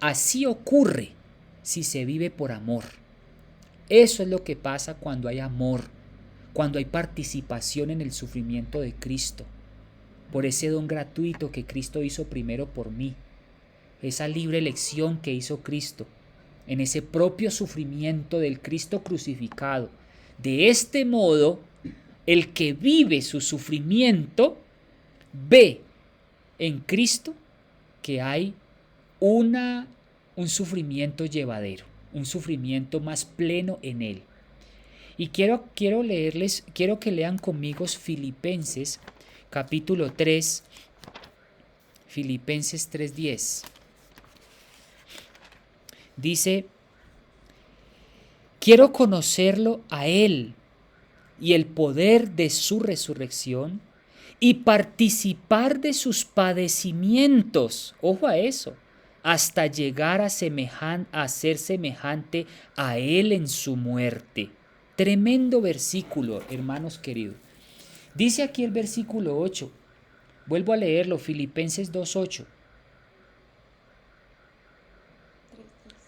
Así ocurre si se vive por amor. Eso es lo que pasa cuando hay amor, cuando hay participación en el sufrimiento de Cristo, por ese don gratuito que Cristo hizo primero por mí, esa libre elección que hizo Cristo, en ese propio sufrimiento del Cristo crucificado. De este modo, el que vive su sufrimiento ve en Cristo que hay un sufrimiento llevadero, un sufrimiento más pleno en Él. Y quiero que lean conmigo Filipenses capítulo 3, Filipenses 3:10. Dice, quiero conocerlo a Él y el poder de su resurrección y participar de sus padecimientos, ojo a eso, hasta llegar a ser semejante a Él en su muerte. Tremendo versículo, hermanos queridos. Dice aquí el versículo 8, vuelvo a leerlo, Filipenses 2:8.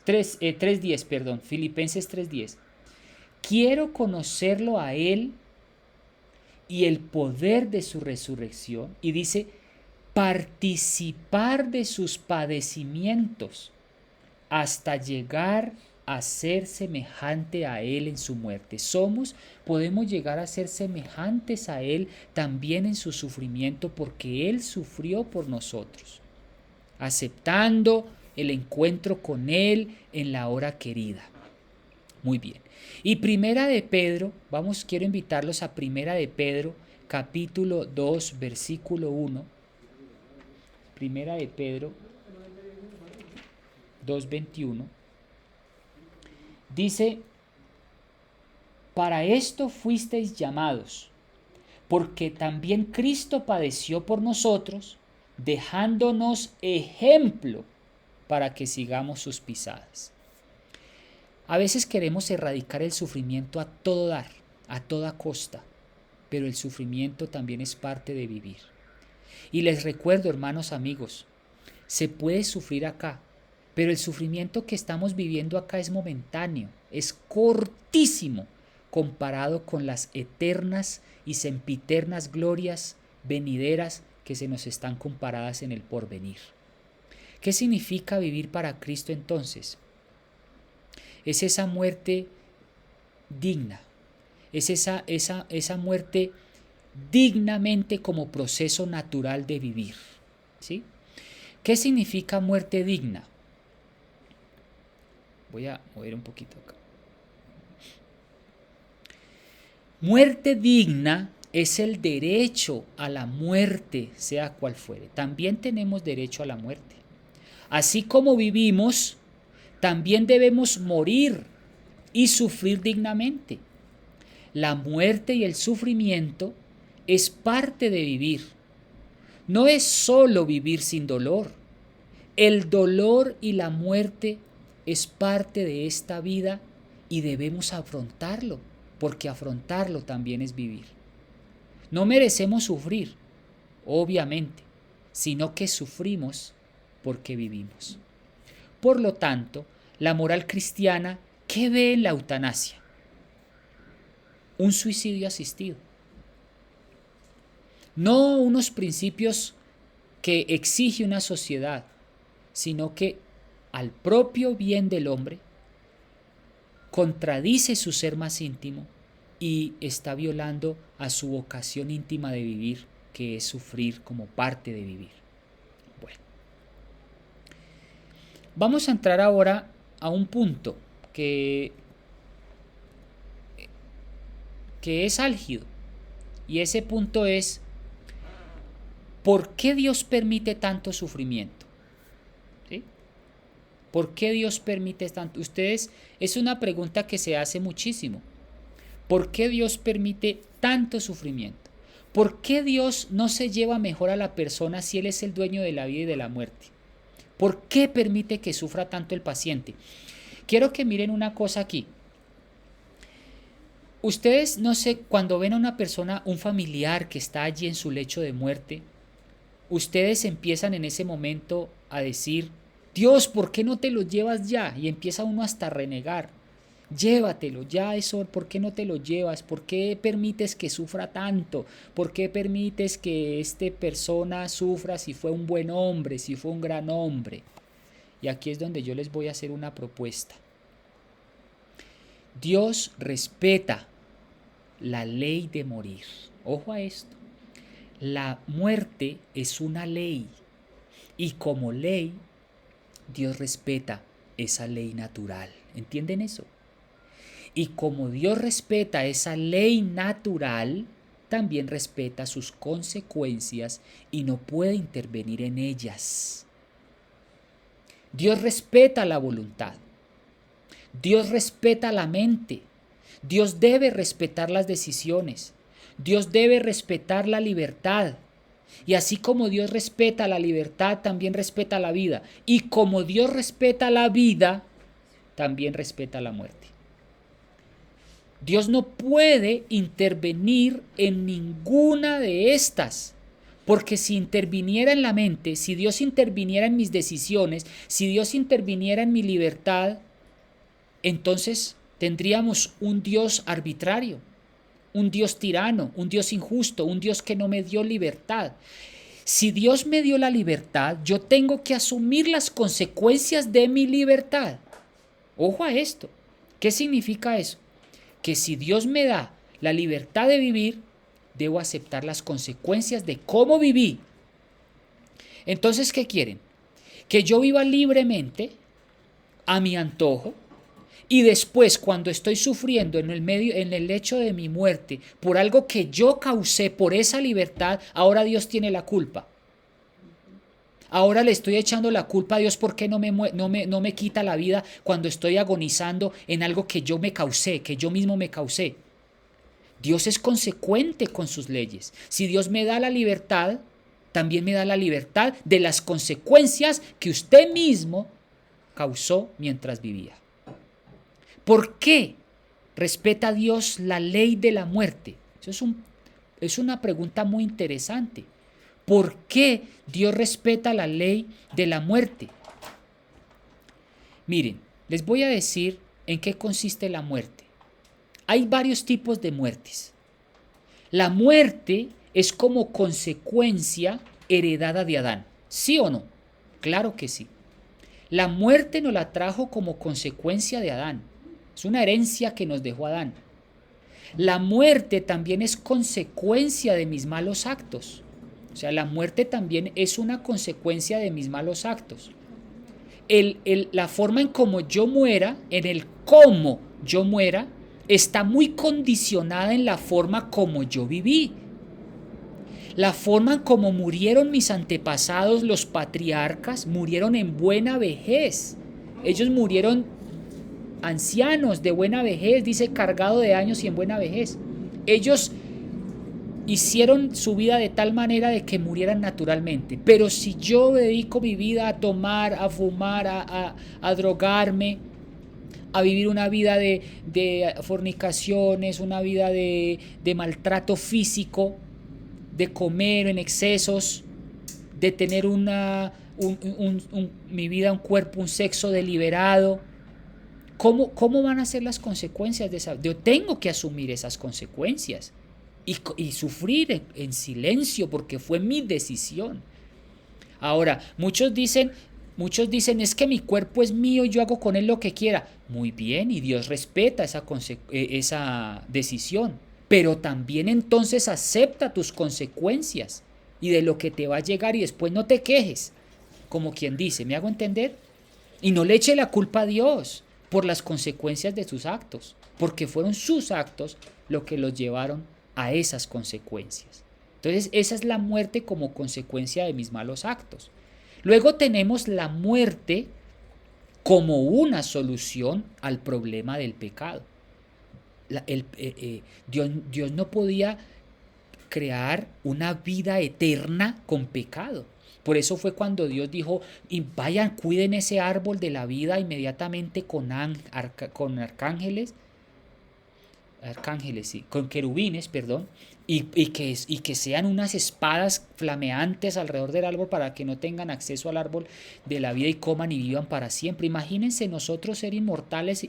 3:10, perdón, Filipenses 3:10. Quiero conocerlo a Él y el poder de su resurrección. Y dice, participar de sus padecimientos hasta llegar a ser semejante a Él en su muerte. Podemos llegar a ser semejantes a Él también en su sufrimiento, porque Él sufrió por nosotros, aceptando el encuentro con Él en la hora querida. Muy bien. Y Primera de Pedro, quiero invitarlos a Primera de Pedro, capítulo 2, versículo 1. Primera de Pedro 2:21. Dice: para esto fuisteis llamados, porque también Cristo padeció por nosotros, dejándonos ejemplo para que sigamos sus pisadas. A veces queremos erradicar el sufrimiento a todo dar, a toda costa, pero el sufrimiento también es parte de vivir. Y les recuerdo, hermanos, amigos, se puede sufrir acá, pero el sufrimiento que estamos viviendo acá es momentáneo, es cortísimo comparado con las eternas y sempiternas glorias venideras que se nos están comparadas en el porvenir. ¿Qué significa vivir para Cristo entonces? Es esa muerte digna, es esa muerte dignamente como proceso natural de vivir, ¿sí? ¿Qué significa muerte digna? Voy a mover un poquito acá. Muerte digna es el derecho a la muerte, sea cual fuere. También tenemos derecho a la muerte. Así como vivimos, también debemos morir y sufrir dignamente. La muerte y el sufrimiento es parte de vivir. No es solo vivir sin dolor. El dolor y la muerte es parte de esta vida y debemos afrontarlo, porque afrontarlo también es vivir. No merecemos sufrir, obviamente, sino que sufrimos porque vivimos. Por lo tanto, la moral cristiana, ¿qué ve en la eutanasia? Un suicidio asistido. No unos principios que exige una sociedad, sino que al propio bien del hombre contradice su ser más íntimo y está violando a su vocación íntima de vivir, que es sufrir como parte de vivir. Bueno, vamos a entrar ahora a un punto que es álgido, y ese punto es: ¿por qué Dios permite tanto sufrimiento? ¿Sí? ¿Por qué Dios permite tanto? Es una pregunta que se hace muchísimo. ¿Por qué Dios permite tanto sufrimiento? ¿Por qué Dios no se lleva mejor a la persona si Él es el dueño de la vida y de la muerte? ¿Por qué permite que sufra tanto el paciente? Quiero que miren una cosa aquí. Ustedes, no sé, cuando ven a una persona, un familiar que está allí en su lecho de muerte, ustedes empiezan en ese momento a decir: Dios, ¿por qué no te lo llevas ya? Y empieza uno hasta a renegar. Llévatelo ya, eso, ¿por qué no te lo llevas? ¿Por qué permites que sufra tanto? ¿Por qué permites que esta persona sufra si fue un buen hombre, si fue un gran hombre? Y aquí es donde yo les voy a hacer una propuesta. Dios respeta la ley de morir. Ojo a esto. La muerte es una ley, y como ley, Dios respeta esa ley natural. ¿Entienden eso? Y como Dios respeta esa ley natural, también respeta sus consecuencias y no puede intervenir en ellas. Dios respeta la voluntad. Dios respeta la mente. Dios debe respetar las decisiones. Dios debe respetar la libertad. Y así como Dios respeta la libertad, también respeta la vida. Y como Dios respeta la vida, también respeta la muerte. Dios no puede intervenir en ninguna de estas, porque si interviniera en la mente, si Dios interviniera en mis decisiones, si Dios interviniera en mi libertad, entonces tendríamos un Dios arbitrario, un Dios tirano, un Dios injusto, un Dios que no me dio libertad. Si Dios me dio la libertad, yo tengo que asumir las consecuencias de mi libertad. Ojo a esto. ¿Qué significa eso? Que si Dios me da la libertad de vivir, debo aceptar las consecuencias de cómo viví. Entonces, ¿qué quieren? Que yo viva libremente, a mi antojo, y después, cuando estoy sufriendo en el lecho de mi muerte, por algo que yo causé por esa libertad, ahora Dios tiene la culpa. Ahora le estoy echando la culpa a Dios porque no me quita la vida cuando estoy agonizando en algo que yo me causé, que yo mismo me causé. Dios es consecuente con sus leyes. Si Dios me da la libertad, también me da la libertad de las consecuencias que usted mismo causó mientras vivía. ¿Por qué respeta Dios la ley de la muerte? Eso es una pregunta muy interesante. ¿Por qué Dios respeta la ley de la muerte? Miren, les voy a decir en qué consiste la muerte. Hay varios tipos de muertes. La muerte es como consecuencia heredada de Adán. ¿Sí o no? Claro que sí. La muerte nos la trajo como consecuencia de Adán. Es una herencia que nos dejó Adán. La muerte también es consecuencia de mis malos actos. O sea, la muerte también es una consecuencia de mis malos actos. La forma en cómo yo muera, en el cómo yo muera, está muy condicionada en la forma como yo viví. La forma en cómo murieron mis antepasados, los patriarcas, murieron en buena vejez. Ellos murieron ancianos de buena vejez, dice cargado de años y en buena vejez. Ellos hicieron su vida de tal manera de que murieran naturalmente. Pero si yo dedico mi vida a tomar, a fumar, a drogarme, a vivir una vida de fornicaciones, una vida de maltrato físico, de comer en excesos, de tener mi vida, un cuerpo, un sexo deliberado, ¿cómo van a ser las consecuencias de esa? Yo tengo que asumir esas consecuencias y sufrir en silencio porque fue mi decisión. Ahora, muchos dicen es que mi cuerpo es mío y yo hago con él lo que quiera. Muy bien, y Dios respeta esa decisión, pero también entonces acepta tus consecuencias y de lo que te va a llegar y después no te quejes, como quien dice, ¿me hago entender? Y no le eche la culpa a Dios por las consecuencias de sus actos, porque fueron sus actos lo que los llevaron a esas consecuencias. Entonces, esa es la muerte como consecuencia de mis malos actos. Luego tenemos la muerte como una solución al problema del pecado. Dios no podía crear una vida eterna con pecado. Por eso fue cuando Dios dijo, y vayan, cuiden ese árbol de la vida inmediatamente con arcángeles, sí, con querubines, perdón, y que sean unas espadas flameantes alrededor del árbol para que no tengan acceso al árbol de la vida y coman y vivan para siempre. Imagínense nosotros ser inmortales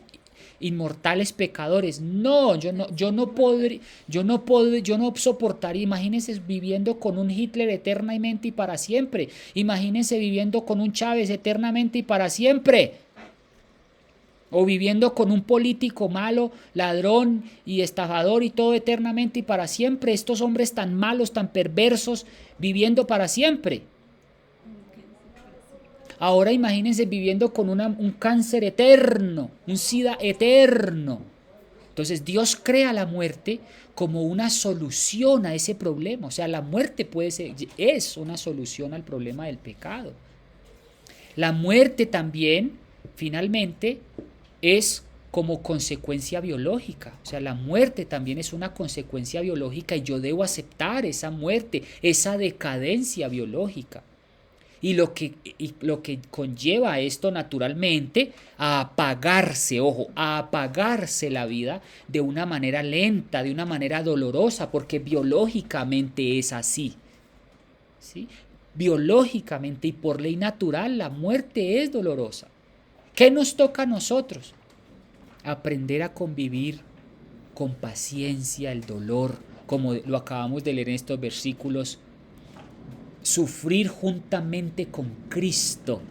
pecadores. No, yo no soportaría. Imagínense viviendo con un Hitler eternamente y para siempre. Imagínense viviendo con un Chávez eternamente y para siempre. O viviendo con un político malo, ladrón y estafador y todo eternamente y para siempre. Estos hombres tan malos, tan perversos, viviendo para siempre. Ahora imagínense viviendo con un cáncer eterno, un SIDA eterno. Entonces Dios crea la muerte como una solución a ese problema. O sea, la muerte es una solución al problema del pecado. La muerte también, finalmente, es como consecuencia biológica. O sea, la muerte también es una consecuencia biológica y yo debo aceptar esa muerte, esa decadencia biológica. Y lo que conlleva esto naturalmente a apagarse, ojo, a apagarse la vida de una manera lenta, de una manera dolorosa, porque biológicamente es así. ¿Sí? Biológicamente y por ley natural la muerte es dolorosa. ¿Qué nos toca a nosotros? Aprender a convivir con paciencia el dolor, como lo acabamos de leer en estos versículos. Sufrir juntamente con Cristo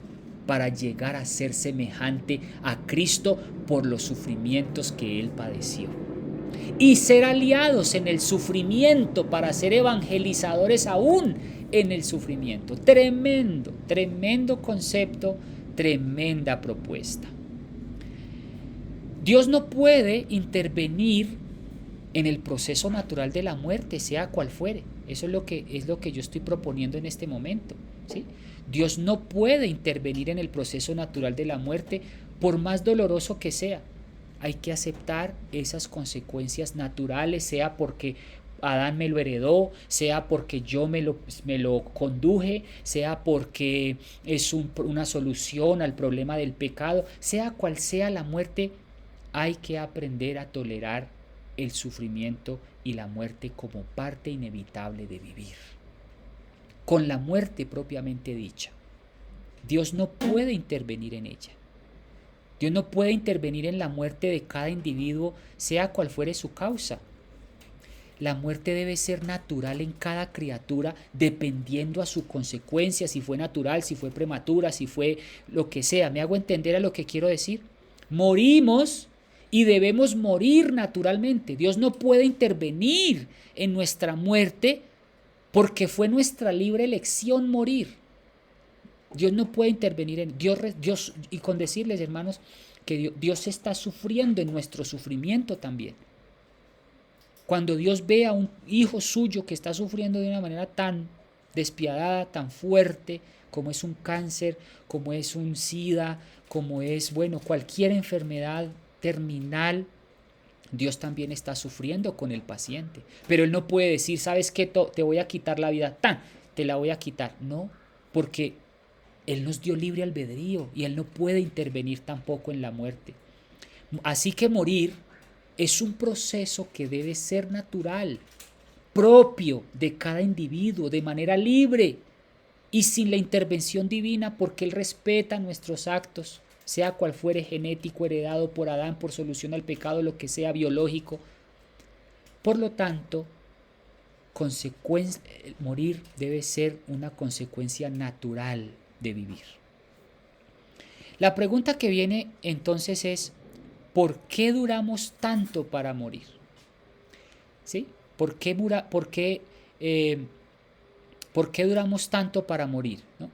para llegar a ser semejante a Cristo por los sufrimientos que Él padeció. Y ser aliados en el sufrimiento para ser evangelizadores aún en el sufrimiento. Tremendo, tremendo concepto, tremenda propuesta. Dios no puede intervenir en el proceso natural de la muerte, sea cual fuere. Eso es lo que yo estoy proponiendo en este momento, ¿sí? Dios no puede intervenir en el proceso natural de la muerte, por más doloroso que sea. Hay que aceptar esas consecuencias naturales, sea porque Adán me lo heredó, sea porque yo me lo conduje, sea porque es una solución al problema del pecado, sea cual sea la muerte, hay que aprender a tolerar el sufrimiento y la muerte como parte inevitable de vivir. Con la muerte propiamente dicha, Dios no puede intervenir en ella. Dios no puede intervenir en la muerte de cada individuo, sea cual fuere su causa. La muerte debe ser natural en cada criatura, dependiendo a su consecuencia, si fue natural, si fue prematura, si fue lo que sea. ¿Me hago entender a lo que quiero decir? Morimos y debemos morir naturalmente. Dios no puede intervenir en nuestra muerte porque fue nuestra libre elección morir. Dios no puede intervenir en Dios, y con decirles, hermanos, que Dios está sufriendo en nuestro sufrimiento también. Cuando Dios ve a un hijo suyo que está sufriendo de una manera tan despiadada, tan fuerte, como es un cáncer, como es un SIDA, como es, bueno, cualquier enfermedad terminal, Dios también está sufriendo con el paciente. Pero Él no puede decir, ¿sabes qué? Te voy a quitar la vida, te la voy a quitar. No, porque Él nos dio libre albedrío y Él no puede intervenir tampoco en la muerte. Así que morir es un proceso que debe ser natural, propio de cada individuo, de manera libre y sin la intervención divina, porque Él respeta nuestros actos, sea cual fuere, genético, heredado por Adán, por solución al pecado, lo que sea, biológico. Por lo tanto, morir debe ser una consecuencia natural de vivir. La pregunta que viene entonces es, ¿por qué duramos tanto para morir? ¿Sí? ¿Por qué duramos tanto para morir? ¿No?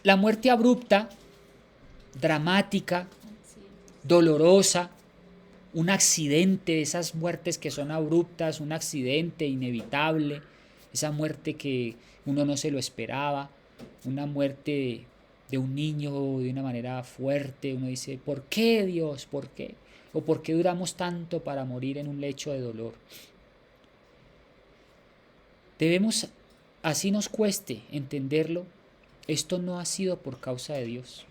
La muerte abrupta, dramática, dolorosa, un accidente, esas muertes que son abruptas, un accidente inevitable, esa muerte que uno no se lo esperaba, una muerte de un niño de una manera fuerte, uno dice, ¿por qué, Dios? ¿Por qué? ¿O por qué duramos tanto para morir en un lecho de dolor? Debemos, así nos cueste entenderlo, esto no ha sido por causa de Dios.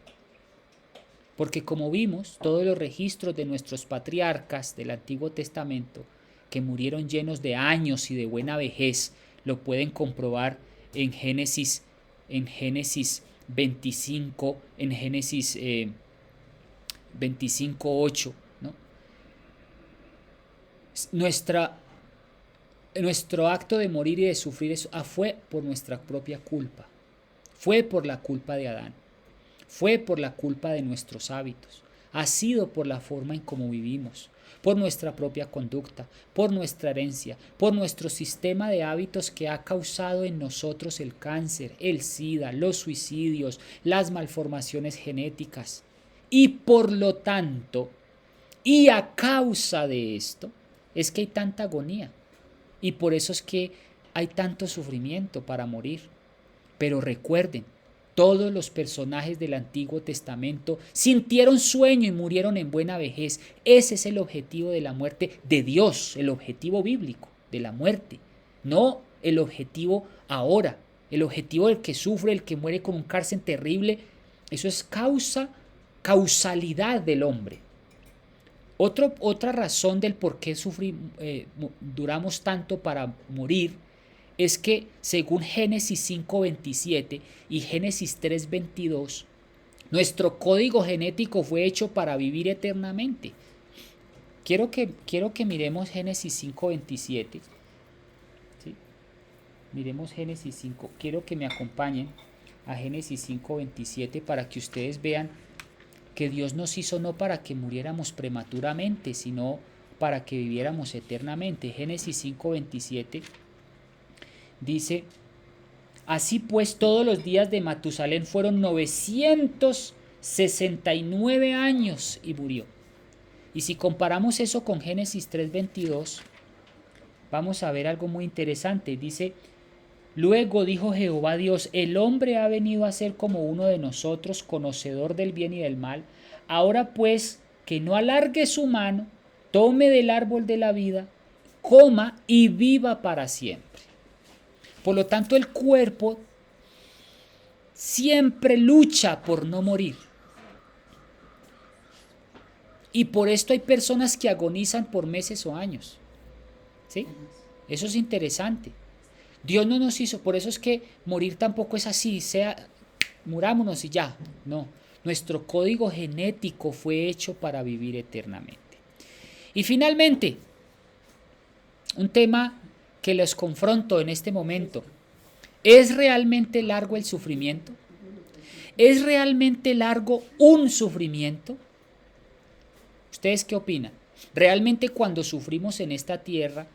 Porque como vimos, todos los registros de nuestros patriarcas del Antiguo Testamento, que murieron llenos de años y de buena vejez, lo pueden comprobar en Génesis 25, en Génesis 25:8, ¿no? Nuestro acto de morir y de sufrir fue por nuestra propia culpa, fue por la culpa de Adán. Fue por la culpa de nuestros hábitos, ha sido por la forma en cómo vivimos, por nuestra propia conducta, por nuestra herencia, por nuestro sistema de hábitos que ha causado en nosotros el cáncer, el SIDA, los suicidios, las malformaciones genéticas. Y por lo tanto, y a causa de esto, es que hay tanta agonía. Y por eso es que hay tanto sufrimiento para morir. Pero recuerden, todos los personajes del Antiguo Testamento sintieron sueño y murieron en buena vejez. Ese es el objetivo de la muerte de Dios, el objetivo bíblico de la muerte. No el objetivo ahora, el objetivo del que sufre, el que muere con un cáncer terrible. Eso es causalidad del hombre. Otra razón del por qué duramos tanto para morir es que según Génesis 5:27 y Génesis 3:22, nuestro código genético fue hecho para vivir eternamente. Quiero que miremos Génesis 5:27. ¿Sí? Miremos Génesis 5. Quiero que me acompañen a Génesis 5:27 para que ustedes vean que Dios nos hizo no para que muriéramos prematuramente, sino para que viviéramos eternamente. Génesis 5:27 dice: así pues todos los días de Matusalén fueron 969 años y murió. Y si comparamos eso con Génesis 3:22, vamos a ver algo muy interesante. Dice: luego dijo Jehová Dios, el hombre ha venido a ser como uno de nosotros, conocedor del bien y del mal. Ahora pues, que no alargue su mano, tome del árbol de la vida, coma y viva para siempre. Por lo tanto, el cuerpo siempre lucha por no morir. Y por esto hay personas que agonizan por meses o años. ¿Sí? Eso es interesante. Dios no nos hizo, por eso es que morir tampoco es así, murámonos y ya. No, nuestro código genético fue hecho para vivir eternamente. Y finalmente, un tema que les confronto en este momento. ¿Es realmente largo el sufrimiento? ¿Es realmente largo un sufrimiento? ¿Ustedes qué opinan? ¿Realmente cuando sufrimos en esta tierra,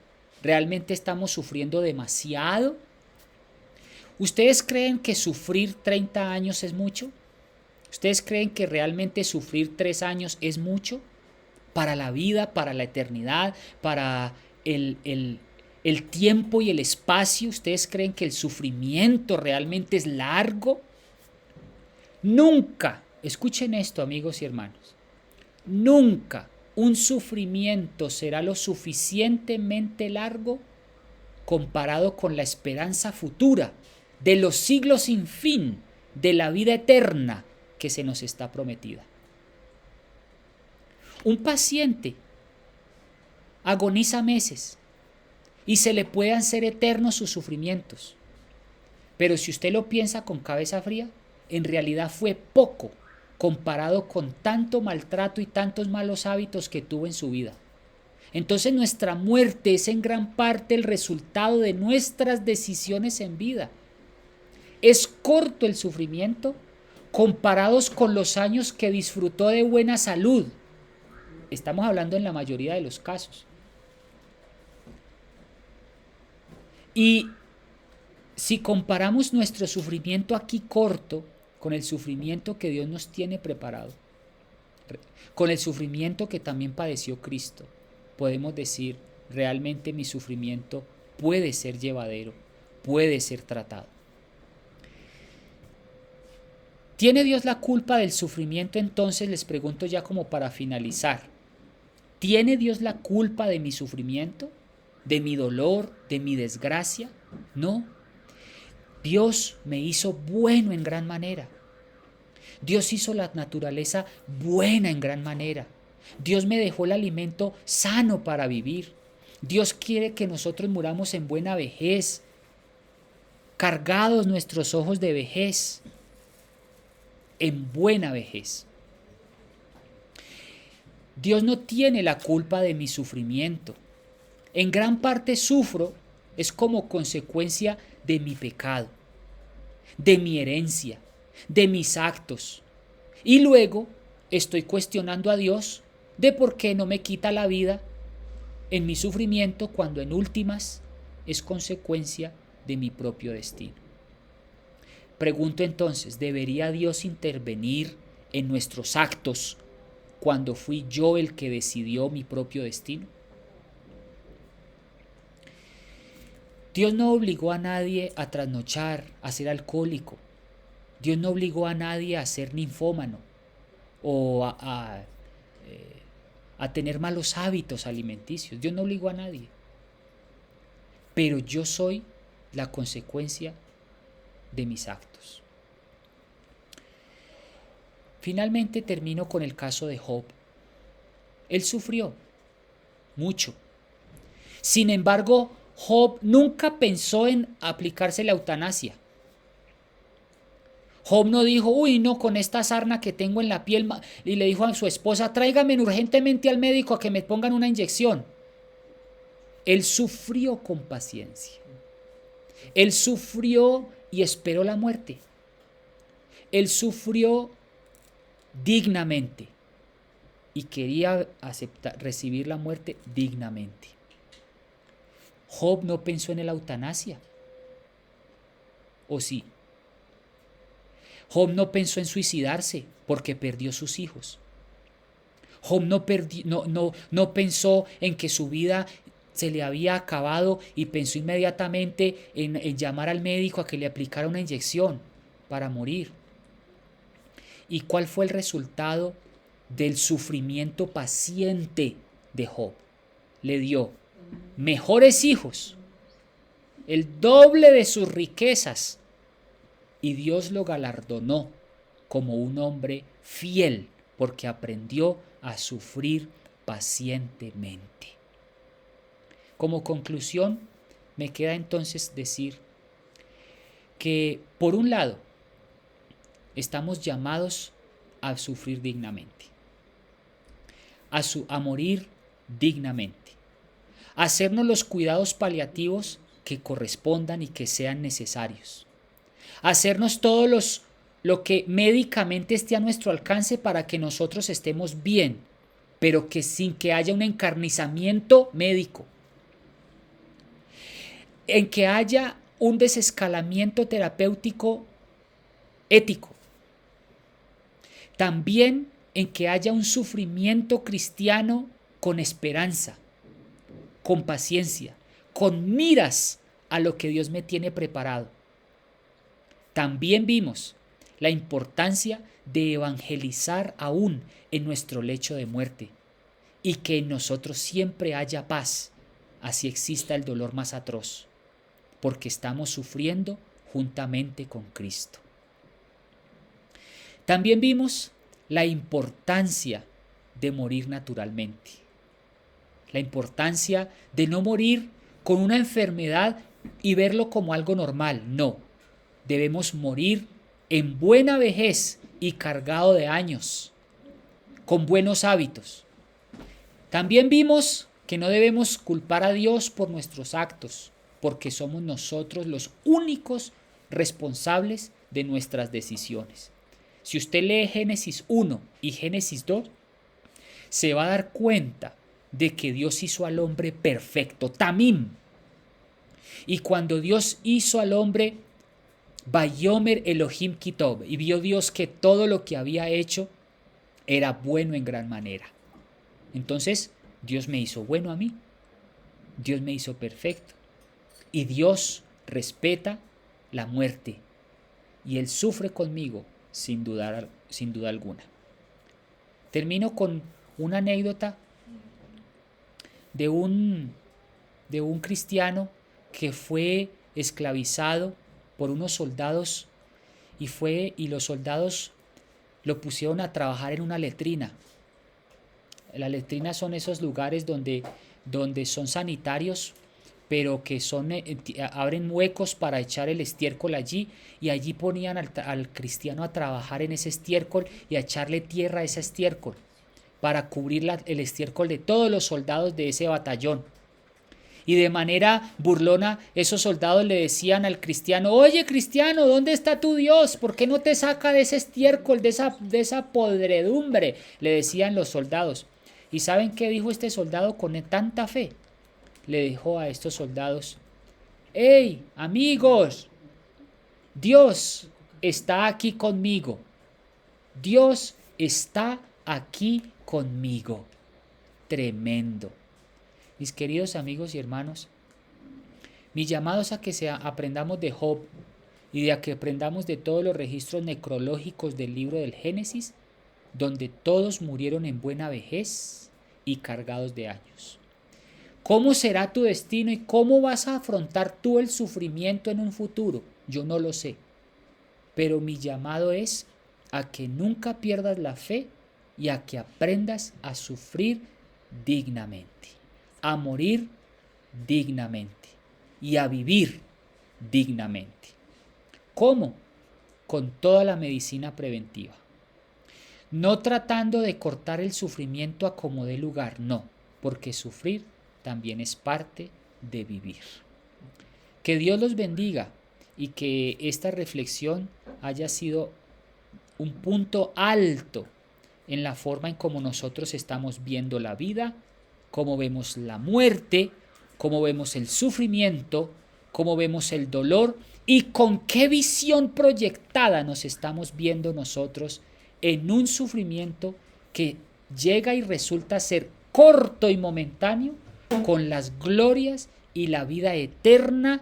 realmente estamos sufriendo demasiado? ¿Ustedes creen que sufrir 30 años es mucho? ¿Ustedes creen que realmente sufrir 3 años es mucho? Para la vida, para la eternidad, para el tiempo y el espacio. ¿Ustedes creen que el sufrimiento realmente es largo? Nunca, escuchen esto, amigos y hermanos, nunca un sufrimiento será lo suficientemente largo comparado con la esperanza futura de los siglos sin fin, de la vida eterna que se nos está prometida. Un paciente agoniza meses y se le pueden hacer eternos sus sufrimientos, pero si usted lo piensa con cabeza fría, en realidad fue poco comparado con tanto maltrato y tantos malos hábitos que tuvo en su vida. Entonces nuestra muerte es en gran parte el resultado de nuestras decisiones en vida. Es corto el sufrimiento comparados con los años que disfrutó de buena salud. Estamos hablando en la mayoría de los casos. Y si comparamos nuestro sufrimiento aquí corto con el sufrimiento que Dios nos tiene preparado, con el sufrimiento que también padeció Cristo, podemos decir, realmente mi sufrimiento puede ser llevadero, puede ser tratado. ¿Tiene Dios la culpa del sufrimiento? Entonces les pregunto ya como para finalizar. ¿Tiene Dios la culpa de mi sufrimiento? ¿De mi dolor? ¿De mi desgracia? No. Dios me hizo bueno en gran manera. Dios hizo la naturaleza buena en gran manera. Dios me dejó el alimento sano para vivir. Dios quiere que nosotros muramos en buena vejez, cargados nuestros ojos de vejez, en buena vejez. Dios no tiene la culpa de mi sufrimiento. En gran parte sufro es como consecuencia de mi pecado, de mi herencia, de mis actos. Y luego estoy cuestionando a Dios de por qué no me quita la vida en mi sufrimiento cuando en últimas es consecuencia de mi propio destino. Pregunto entonces, ¿debería Dios intervenir en nuestros actos cuando fui yo el que decidió mi propio destino? Dios no obligó a nadie a trasnochar, a ser alcohólico. Dios no obligó a nadie a ser ninfómano o a tener malos hábitos alimenticios. Dios no obligó a nadie. Pero yo soy la consecuencia de mis actos. Finalmente termino con el caso de Job. Él sufrió mucho. Sin embargo, Job nunca pensó en aplicarse la eutanasia. Job no dijo, uy, no, con esta sarna que tengo en la piel, y le dijo a su esposa, tráigame urgentemente al médico a que me pongan una inyección. Él sufrió con paciencia. Él sufrió y esperó la muerte. Él sufrió dignamente y quería recibir la muerte dignamente. Job no pensó en la eutanasia, ¿o sí? Job no pensó en suicidarse porque perdió sus hijos. Job no pensó en que su vida se le había acabado y pensó inmediatamente en llamar al médico a que le aplicara una inyección para morir. ¿Y cuál fue el resultado del sufrimiento paciente de Job? Le dio mejores hijos, el doble de sus riquezas, y Dios lo galardonó como un hombre fiel porque aprendió a sufrir pacientemente. Como conclusión, me queda entonces decir que, por un lado, estamos llamados a sufrir dignamente, a morir dignamente, a hacernos los cuidados paliativos que correspondan y que sean necesarios, a hacernos lo que médicamente esté a nuestro alcance para que nosotros estemos bien, pero que sin que haya un encarnizamiento médico, en que haya un desescalamiento terapéutico ético, también en que haya un sufrimiento cristiano con esperanza, con paciencia, con miras a lo que Dios me tiene preparado. También vimos la importancia de evangelizar aún en nuestro lecho de muerte y que en nosotros siempre haya paz, así exista el dolor más atroz, porque estamos sufriendo juntamente con Cristo. También vimos la importancia de morir naturalmente, la importancia de no morir con una enfermedad y verlo como algo normal. No, debemos morir en buena vejez y cargado de años, con buenos hábitos. También vimos que no debemos culpar a Dios por nuestros actos, porque somos nosotros los únicos responsables de nuestras decisiones. Si usted lee Génesis 1 y Génesis 2, se va a dar cuenta de que Dios hizo al hombre perfecto, tamim. Y cuando Dios hizo al hombre, Vayomer Elohim Kitob, y vio Dios que todo lo que había hecho era bueno en gran manera. Entonces, Dios me hizo bueno a mí, Dios me hizo perfecto, y Dios respeta la muerte, y Él sufre conmigo sin duda alguna. Termino con una anécdota de un cristiano que fue esclavizado por unos soldados y los soldados lo pusieron a trabajar en una letrina. Las letrinas son esos lugares donde son sanitarios, pero que abren huecos para echar el estiércol allí, y allí ponían al cristiano a trabajar en ese estiércol y a echarle tierra a ese estiércol para cubrir el estiércol de todos los soldados de ese batallón. Y de manera burlona esos soldados le decían al cristiano: oye, cristiano, ¿dónde está tu Dios? ¿Por qué no te saca de ese estiércol, de esa podredumbre? Le decían los soldados. ¿Y saben qué dijo este soldado con tanta fe? Le dijo a estos soldados: ¡hey, amigos! Dios está aquí conmigo. Dios está aquí conmigo. Tremendo. Mis queridos amigos y hermanos, mi llamado es a que aprendamos de Job y de a que aprendamos de todos los registros necrológicos del libro del Génesis, donde todos murieron en buena vejez y cargados de años. ¿Cómo será tu destino y cómo vas a afrontar tú el sufrimiento en un futuro? Yo no lo sé, pero mi llamado es a que nunca pierdas la fe y a que aprendas a sufrir dignamente, a morir dignamente y a vivir dignamente. ¿Cómo? Con toda la medicina preventiva. No tratando de cortar el sufrimiento a como dé lugar, no, porque sufrir también es parte de vivir. Que Dios los bendiga y que esta reflexión haya sido un punto alto en la forma en cómo nosotros estamos viendo la vida, cómo vemos la muerte, cómo vemos el sufrimiento, cómo vemos el dolor y con qué visión proyectada nos estamos viendo nosotros en un sufrimiento que llega y resulta ser corto y momentáneo con las glorias y la vida eterna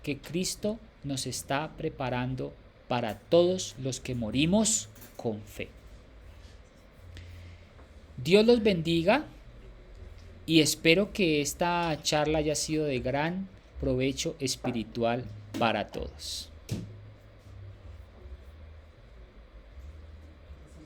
que Cristo nos está preparando para todos los que morimos con fe. Dios los bendiga y espero que esta charla haya sido de gran provecho espiritual para todos.